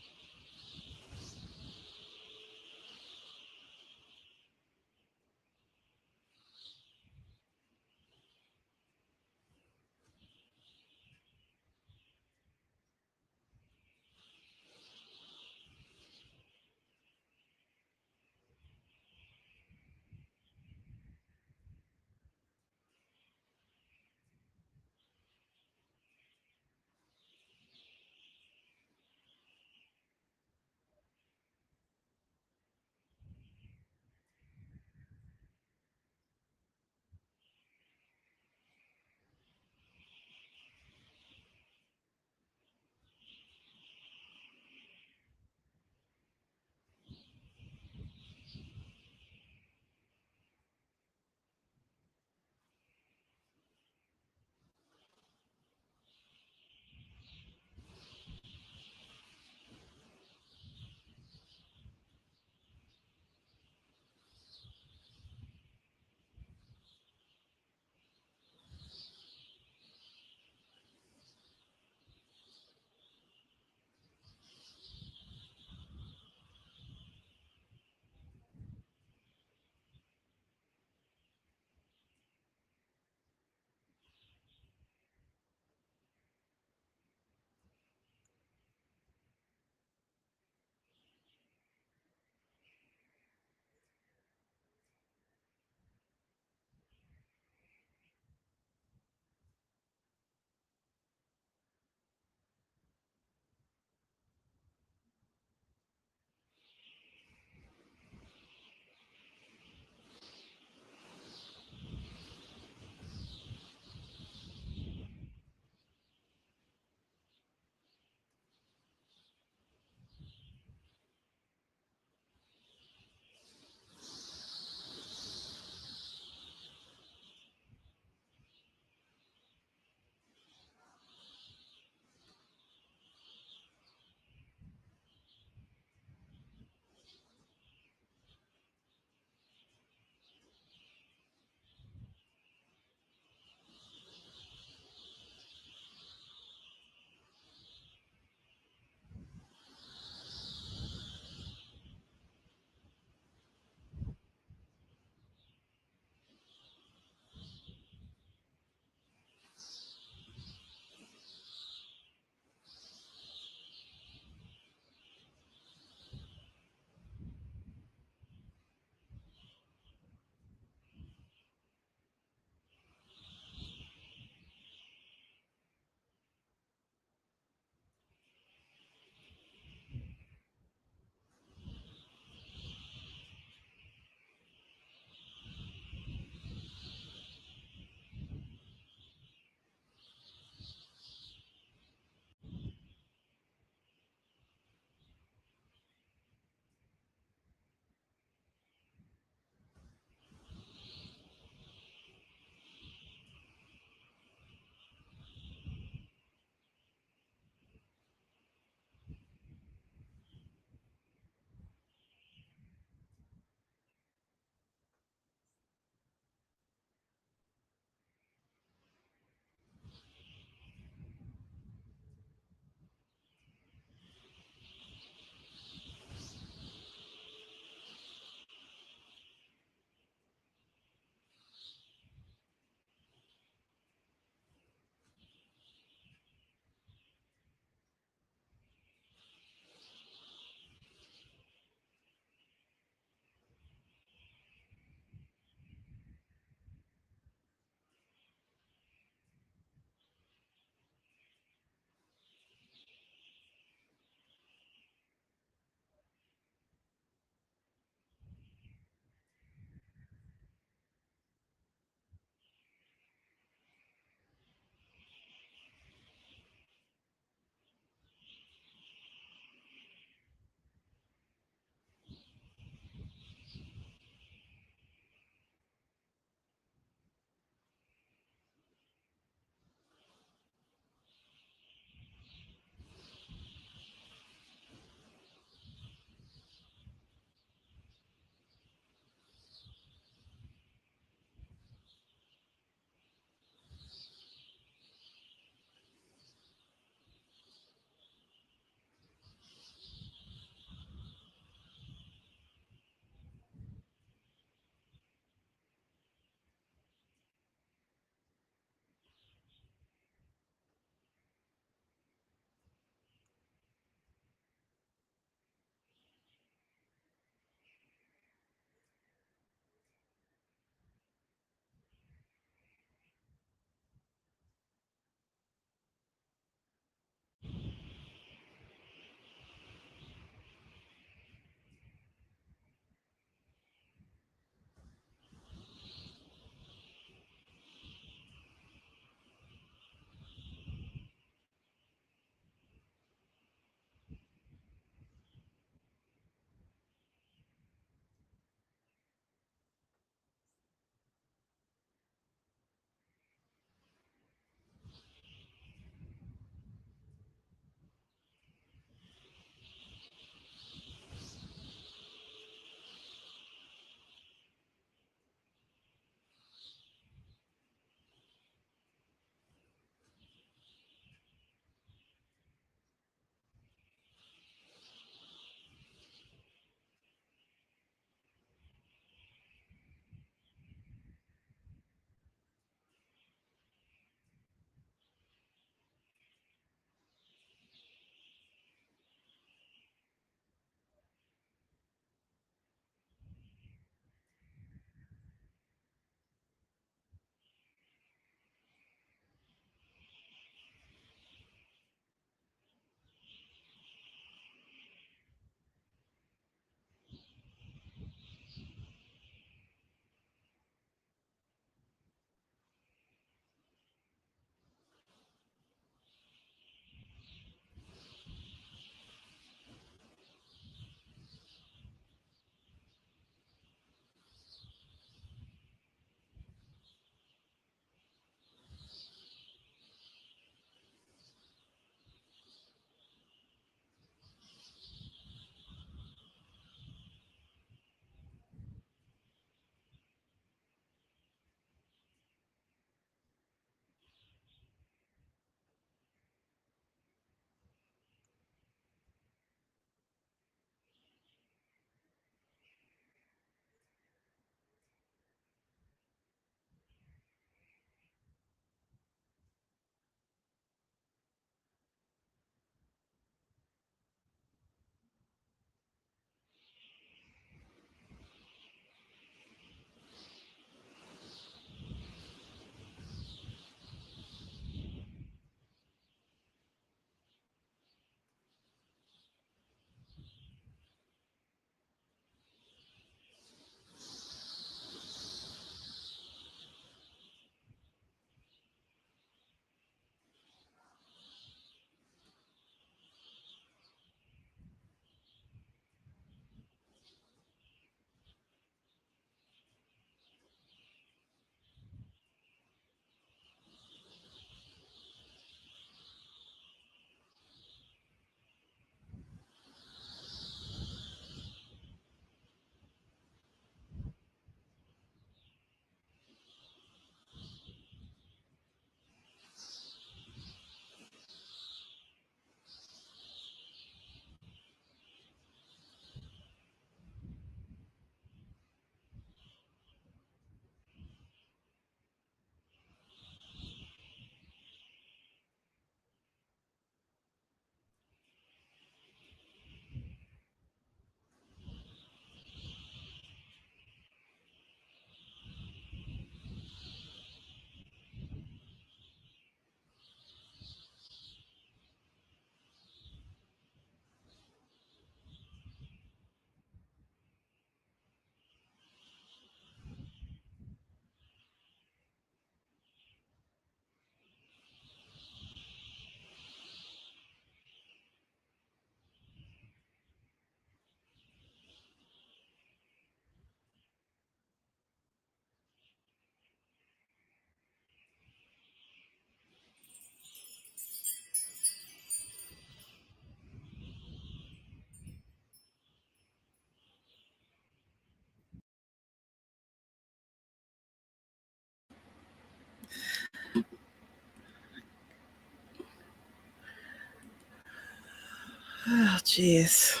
jeez.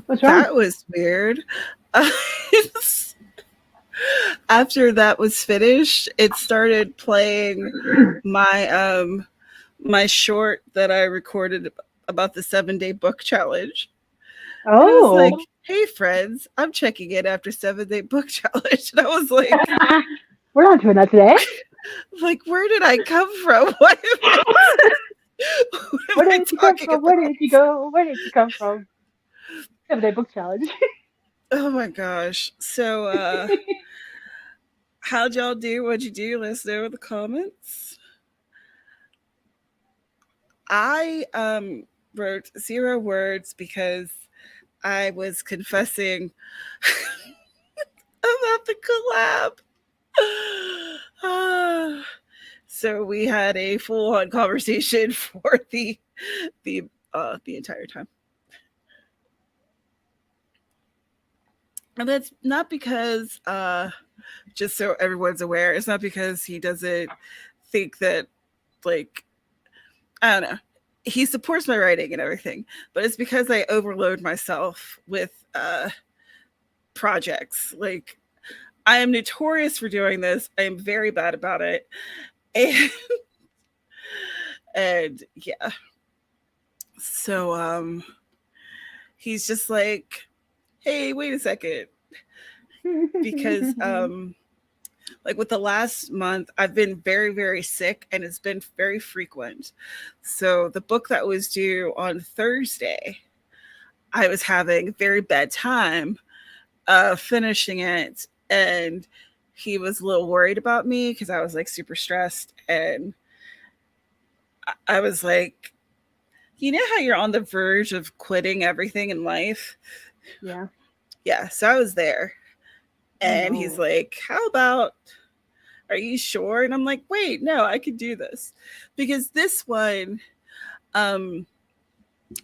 What's wrong? That was weird. After that was finished, it started playing my short that I recorded about the 7-day book challenge. And it was like, Oh, hey friends, I'm checking in after 7-day book challenge. And I was like, we're not doing that today. where did I come from? What am Where I did you come talking from? Where about? did you go? Where did you come from? 7-day book challenge. Oh my gosh. So how'd y'all do? What'd you do? Let us know in the comments. I wrote 0 words because I was confessing about the collab. So we had a full-on conversation for the entire time. And that's not because just so everyone's aware, it's not because he doesn't think that, like, I don't know, he supports my writing and everything, but it's because I overload myself with projects. Like, I am notorious for doing this. I am very bad about it. And yeah. So he's just like, hey, wait a second. Because like with the last month, I've been very, very sick and it's been very frequent. So the book that was due on Thursday, I was having a very bad time finishing it. And he was a little worried about me because I was like super stressed. And I was like, you know how you're on the verge of quitting everything in life? Yeah. Yeah. So I was there. And No. he's like, how about, are you sure? And I'm like, wait, no, I could do this. Because this one, I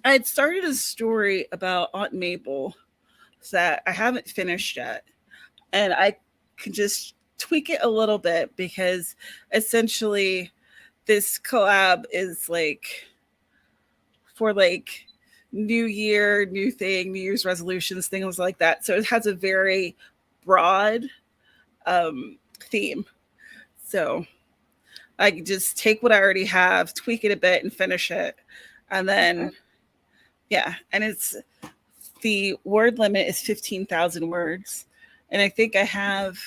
had started a story about Aunt Mabel that I haven't finished yet. And I can just tweak it a little bit because essentially this collab is like for like new year, new thing, New Year's resolutions, things like that. So it has a very broad theme. So I can just take what I already have, tweak it a bit, and finish it. And then, yeah, and it's the word limit is 15,000 words. And I think I have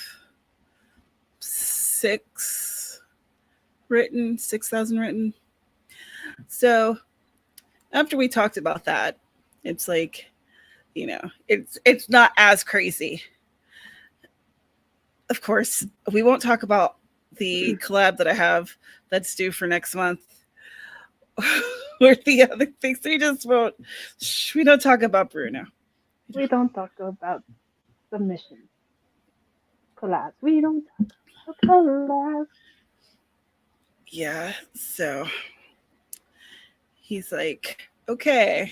6,000 written. So after we talked about that, it's like, you know, it's not as crazy. Of course, we won't talk about the collab that I have that's due for next month or the other things. We just won't. We don't talk about Bruno. We don't talk about submissions. Collabs. We don't talk about collabs. Yeah. So he's like, okay.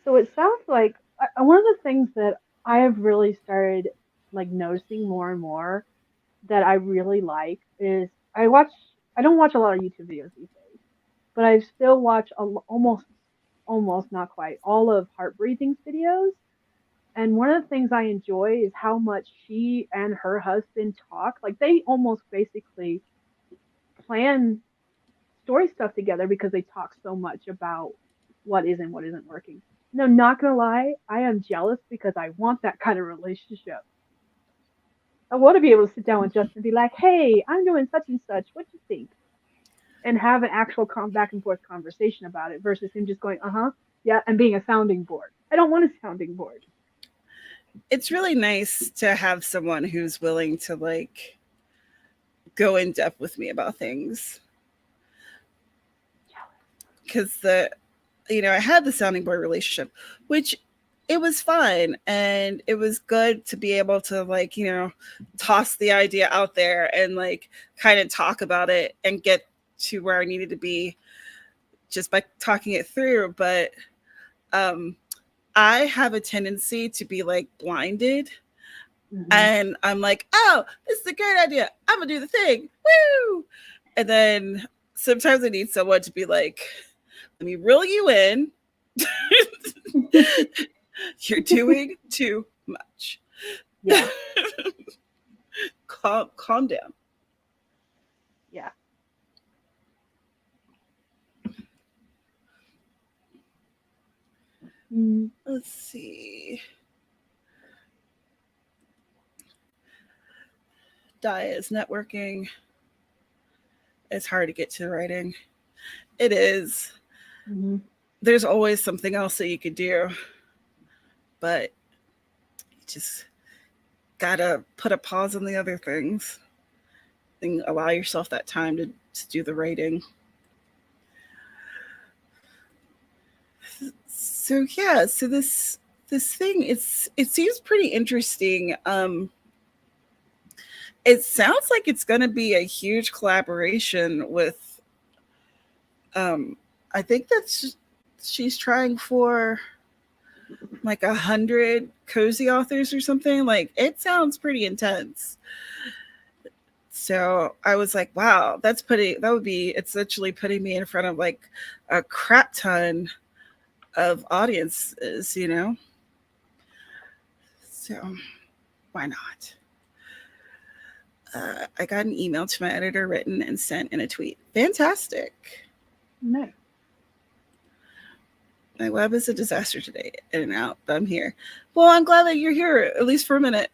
So it sounds like one of the things that I have really started like noticing more and more that I really like is I don't watch a lot of YouTube videos these days, but I still watch almost not quite all of Heart Breathing's videos. And one of the things I enjoy is how much she and her husband talk. Like they almost basically plan story stuff together because they talk so much about what is and what isn't working. No, not gonna lie, I am jealous because I want that kind of relationship. I want to be able to sit down with Justin and be like, "Hey, I'm doing such and such. What do you think?" And have an actual back and forth conversation about it versus him just going, "Uh huh, yeah," and being a sounding board. I don't want a sounding board. It's really nice to have someone who's willing to like go in depth with me about things. Because I had the sounding board relationship, which it was fine. And it was good to be able to like, toss the idea out there and like kind of talk about it and get to where I needed to be just by talking it through. But I have a tendency to be like blinded. Mm-hmm. And I'm like, oh, this is a great idea. I'm gonna do the thing. Woo! And then sometimes I need someone to be like, let me reel you in. You're doing too much. Yeah. Calm down. Yeah. Let's see. Diet is networking. It's hard to get to writing. It is. Mm-hmm. There's always something else that you could do, but you just gotta put a pause on the other things and allow yourself that time to do the writing. So yeah, so this thing, it seems pretty interesting. It sounds like it's going to be a huge collaboration with I think that's she's trying for like 100 cozy authors or something. Like, it sounds pretty intense. So I was like, wow, that would be essentially putting me in front of like a crap ton of audiences, you know? So why not? I got an email to my editor written and sent in a tweet. Fantastic. Nice. My web is a disaster today, in and out, but I'm here. Well, I'm glad that you're here, at least for a minute.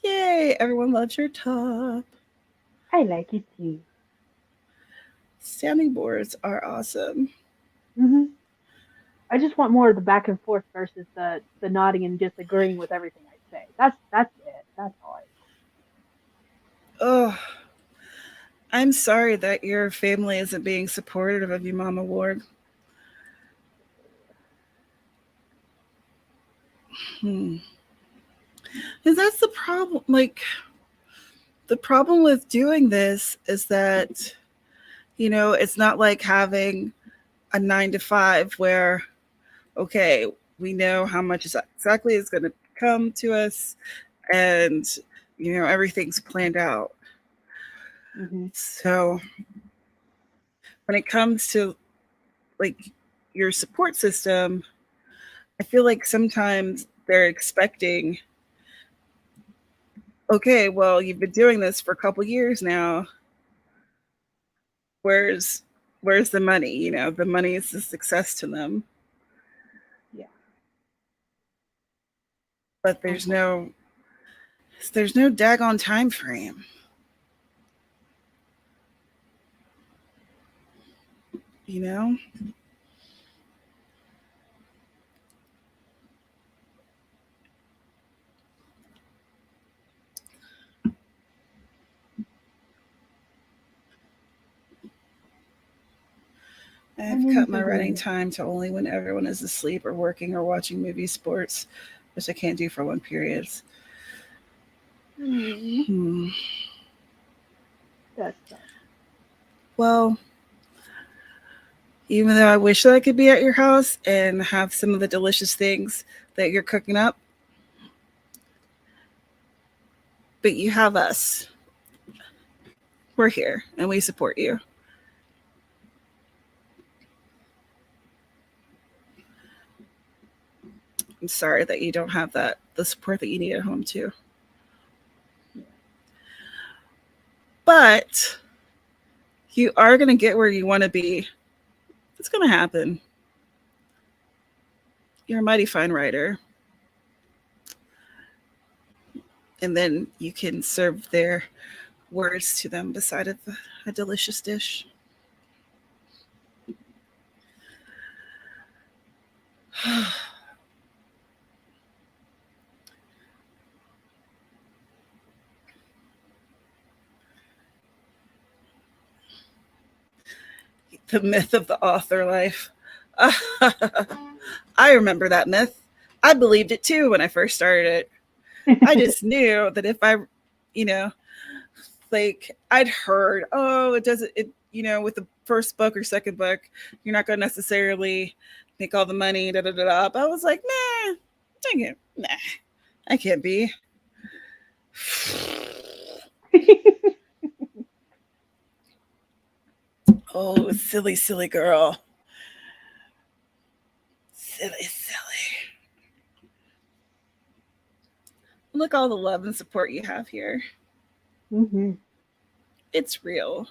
Yay, everyone loves your top. I like it too. Sounding boards are awesome. Mm-hmm. I just want more of the back and forth versus the nodding and just agreeing with everything I say. That's it. That's all. Oh, I'm sorry that your family isn't being supportive of you, Mama Ward. Because that's the problem. Like, the problem with doing this is that, you know, it's not like having a 9 to 5 where, okay, we know how much exactly is going to come to us, and, you know, everything's planned out. Mm-hmm. So when it comes to like your support system, I feel like sometimes they're expecting, okay, well, you've been doing this for a couple years now. Where's the money? You know, the money is the success to them. Yeah. But there's no daggone time frame. You know? I've cut my writing time to only when everyone is asleep or working or watching movies, sports, which I can't do for long periods. That's tough. Well, even though I wish that I could be at your house and have some of the delicious things that you're cooking up, but you have us. We're here and we support you. I'm sorry that you don't have the support that you need at home too. But you are going to get where you want to be. It's going to happen. You're a mighty fine writer. And then you can serve their words to them beside a delicious dish. The myth of the author life. I remember that myth. I believed it too when I first started it. I just knew that if I, you know, like I'd heard, oh, it doesn't, it, you know, with the first book or second book, you're not going to necessarily make all the money, da da da da. But I was like, nah, dang it, nah. I can't be. Oh, silly, silly girl. Silly, silly. Look all the love and support you have here. Hmm. It's real.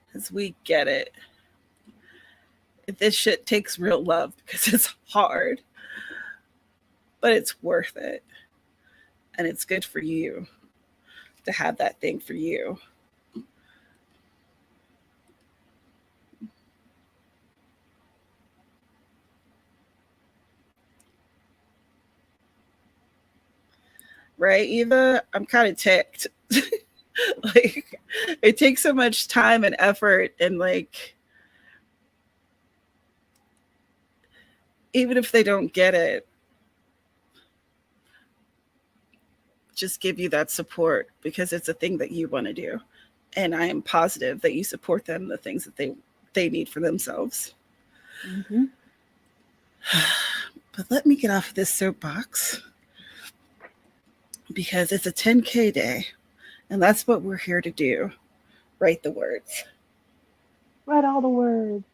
Because we get it. This shit takes real love because it's hard, but it's worth it. And it's good for you to have that thing for you. Right, Eva? I'm kind of ticked. Like, it takes so much time and effort, and like, even if they don't get it, just give you that support because it's a thing that you want to do. And I am positive that you support them the things that they need for themselves. Hmm. But let me get off of this soapbox because it's a 10K day, and that's what we're here to do. Write the words. Read all the words.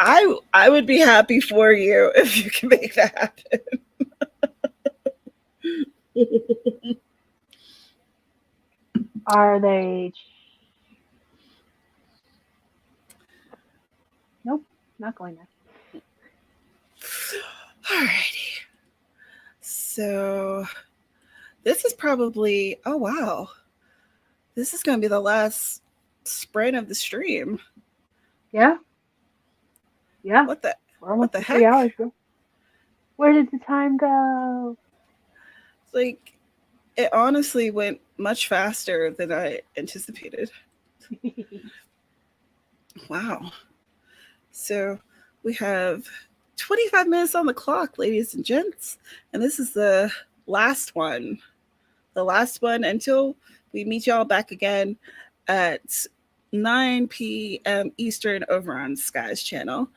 I would be happy for you if you can make that happen. Are they? Nope, not going there. Alrighty. So this is probably, oh wow, this is going to be the last sprint of the stream. Yeah, yeah. What the We're what almost the to 3 hours, heck? girl. Where did the time go? Like, it honestly went much faster than I anticipated. Wow. So we have 25 minutes on the clock, ladies and gents, and this is the last one. The last one until we meet y'all back again at 9 p.m. Eastern over on Sky's channel.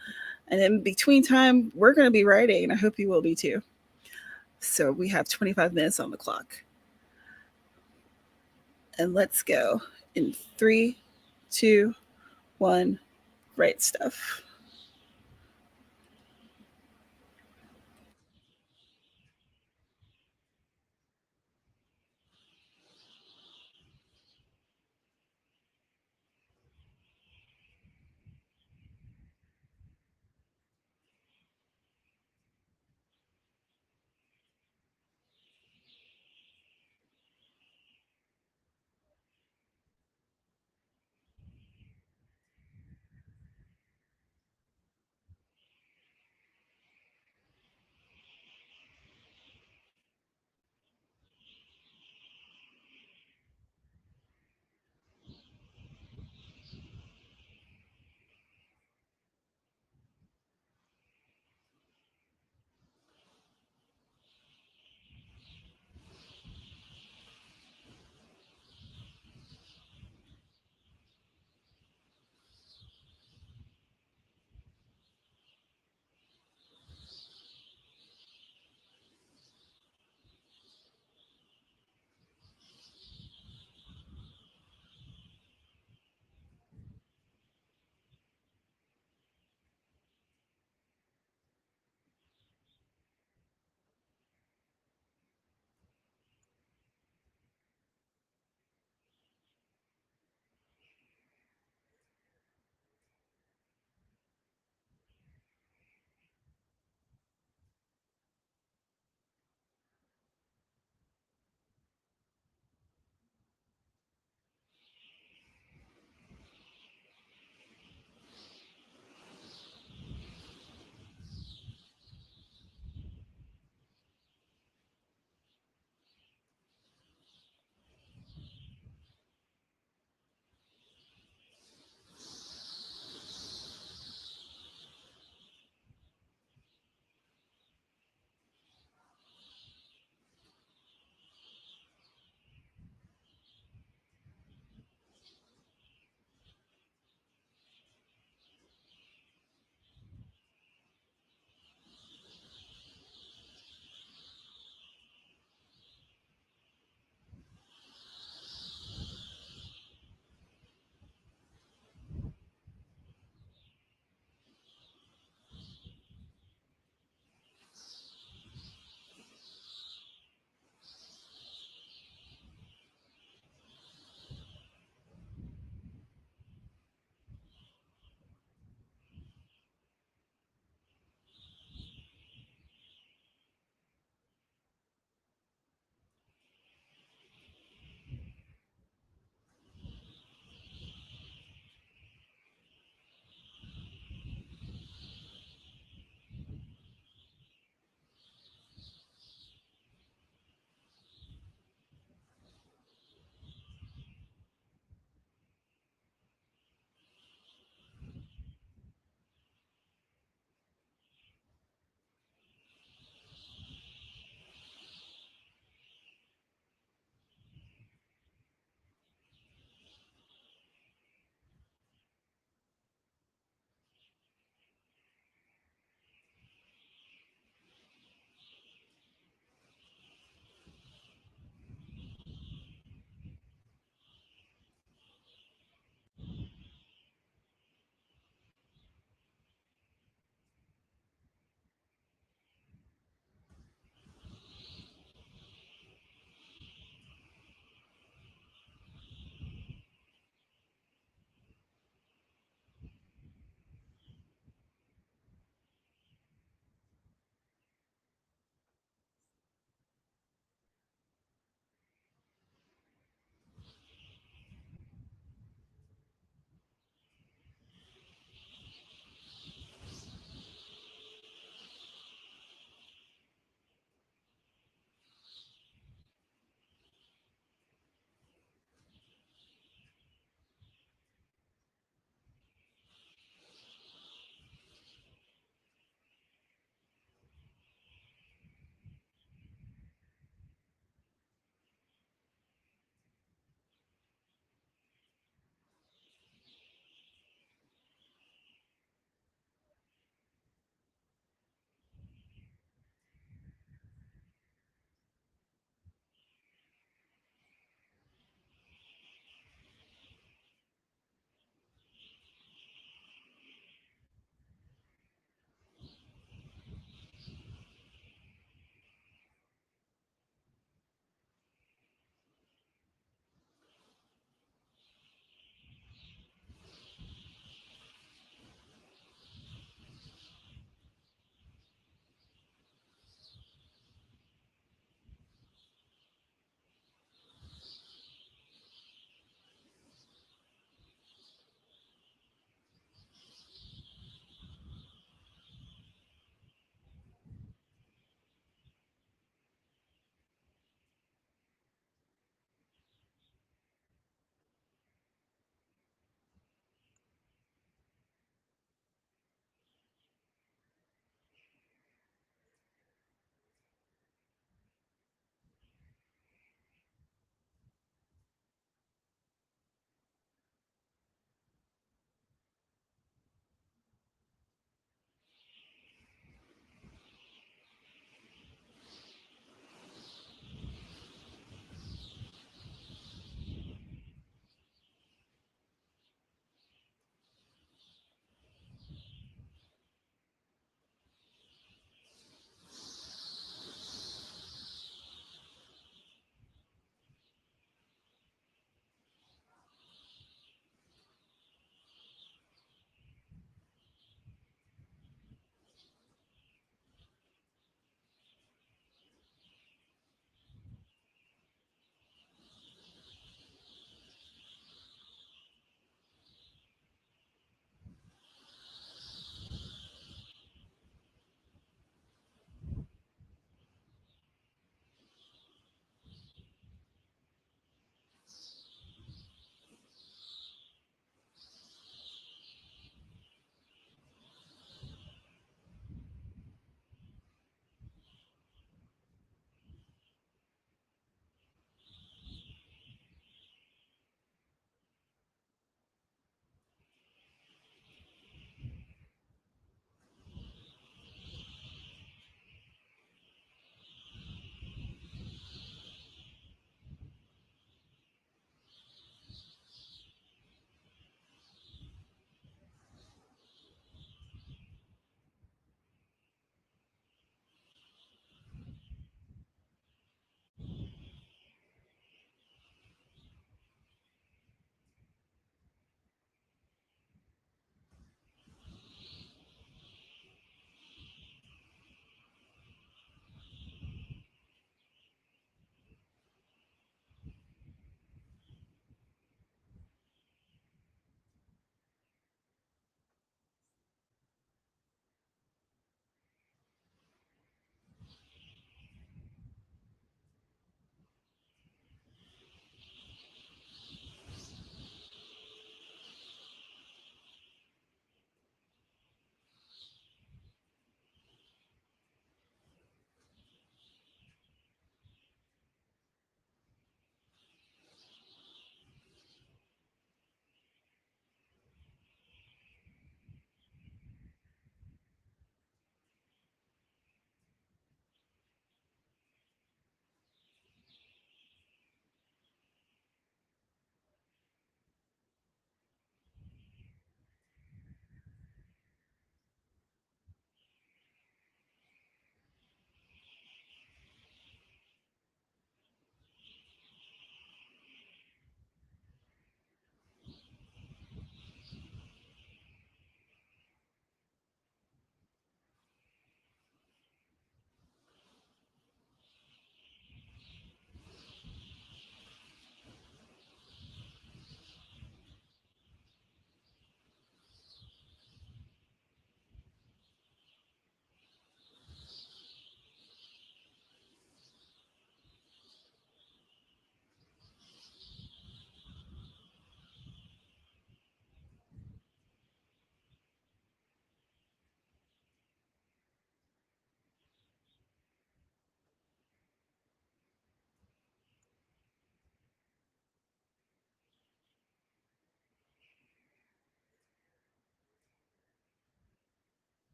And in between time, we're going to be writing, and I hope you will be too. So we have 25 minutes on the clock. And let's go in 3, 2, 1, write stuff.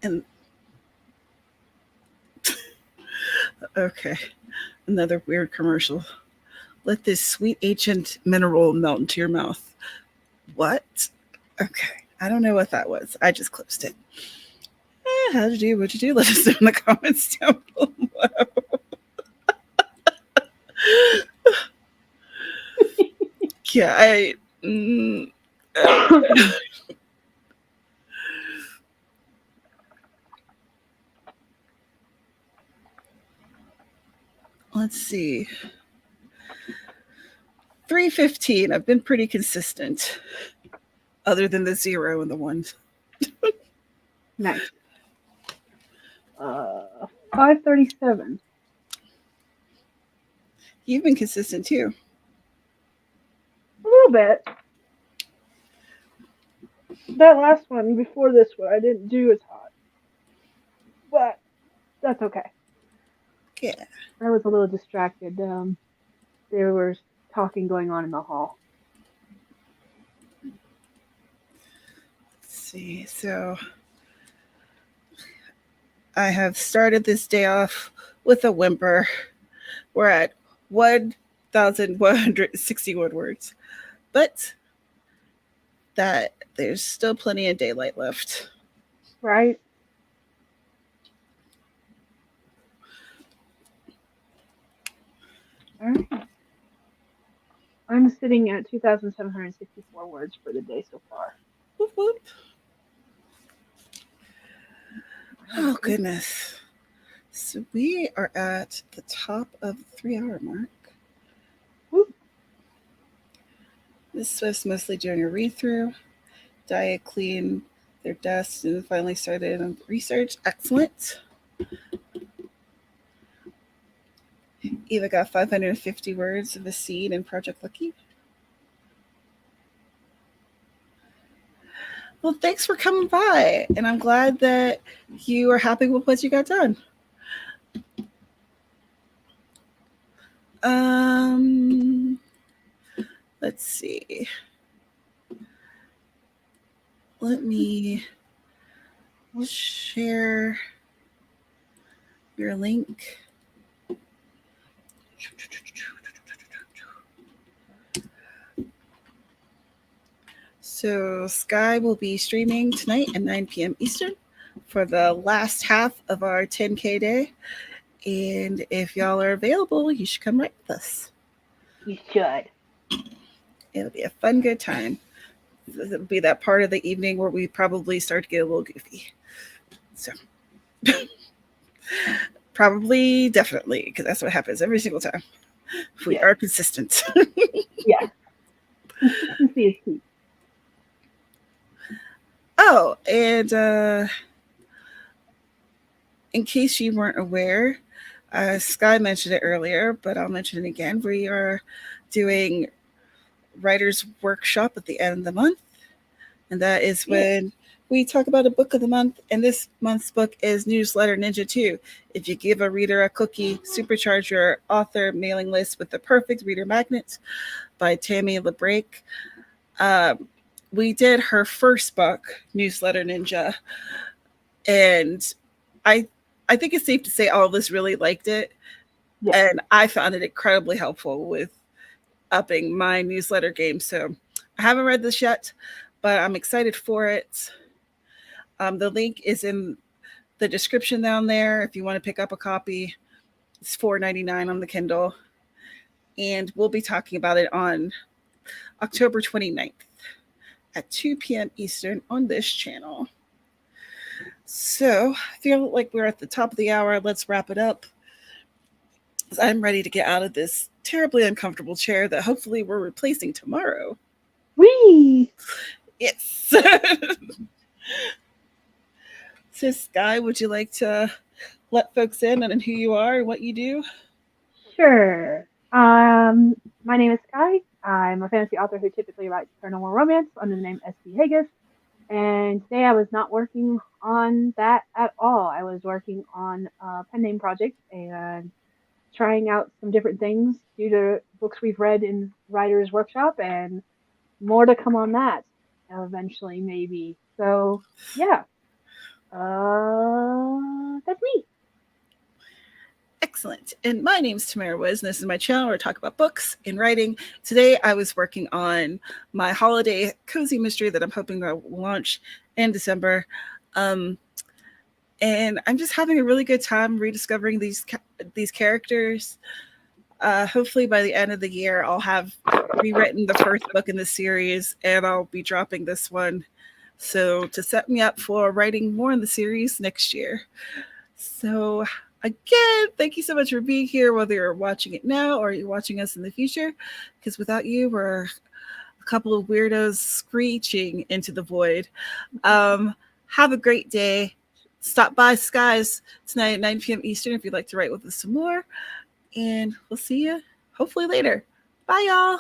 And okay, another weird commercial. Let this sweet ancient mineral melt into your mouth. What? Okay, I don't know what that was. I just closed it. How'd you do? What'd you do? Let us know in the comments down below. Yeah, let's see. 315. I've been pretty consistent, other than the 0 and the 1s. Nice. 537. You've been consistent too. A little bit. That last one before this one, I didn't do as hot. But that's okay. Yeah. I was a little distracted. There was talking going on in the hall. Let's see. So I have started this day off with a whimper. We're at 1,161 words. But that there's still plenty of daylight left. Right? All right. I'm sitting at 2,764 words for the day so far. Whoop, whoop. Oh, goodness. So we are at the top of the 3-hour mark. Whoop. This Swift's mostly doing a read-through. Diet clean their desks and finally started on research. Excellent. Eva got 550 words of a seed in Project Lucky. Well, thanks for coming by, and I'm glad that you are happy with what you got done. Let's see. Let me share your link. So Sky will be streaming tonight at 9 p.m. Eastern for the last half of our 10K day. And if y'all are available, you should come right with us. You should. It'll be a fun, good time. It'll be that part of the evening where we probably start to get a little goofy. So probably, definitely, because that's what happens every single time. We are consistent. Yeah. Consistency is key. Oh, and in case you weren't aware, Sky mentioned it earlier, but I'll mention it again. We are doing Writer's Workshop at the end of the month, and that is when we talk about a book of the month, and this month's book is Newsletter Ninja 2. If you give a reader a cookie, supercharge your author mailing list with the perfect reader magnet by Tammi Labrecque. We did her first book, Newsletter Ninja, and I think it's safe to say all of us really liked it, and I found it incredibly helpful with upping my newsletter game. So I haven't read this yet, but I'm excited for it. The link is in the description down there if you want to pick up a copy. It's $4.99 on the Kindle, and we'll be talking about it on October 29th at 2 p.m. Eastern on this channel. So I feel like we're at the top of the hour. Let's wrap it up. I'm ready to get out of this terribly uncomfortable chair that hopefully we're replacing tomorrow. Whee! Yes. So Sky, would you like to let folks in on who you are and what you do? Sure. My name is Sky. I'm a fantasy author who typically writes paranormal romance under the name SD Hegyes. And today I was not working on that at all. I was working on a pen name project and trying out some different things due to books we've read in Writer's Workshop, and more to come on that eventually, maybe. So, yeah. That's me. Excellent. And my name is Tamara Wiz, and this is my channel where I talk about books and writing. Today, I was working on my holiday cozy mystery that I'm hoping to launch in December. And I'm just having a really good time rediscovering these characters. Hopefully, by the end of the year, I'll have rewritten the first book in the series, and I'll be dropping this one. So to set me up for writing more in the series next year. So again, thank you so much for being here, whether you're watching it now or you're watching us in the future, because without you, we're a couple of weirdos screeching into the void. Have a great day. Stop by Skies tonight at 9 p.m. Eastern if you'd like to write with us some more. And we'll see you hopefully later. Bye, y'all.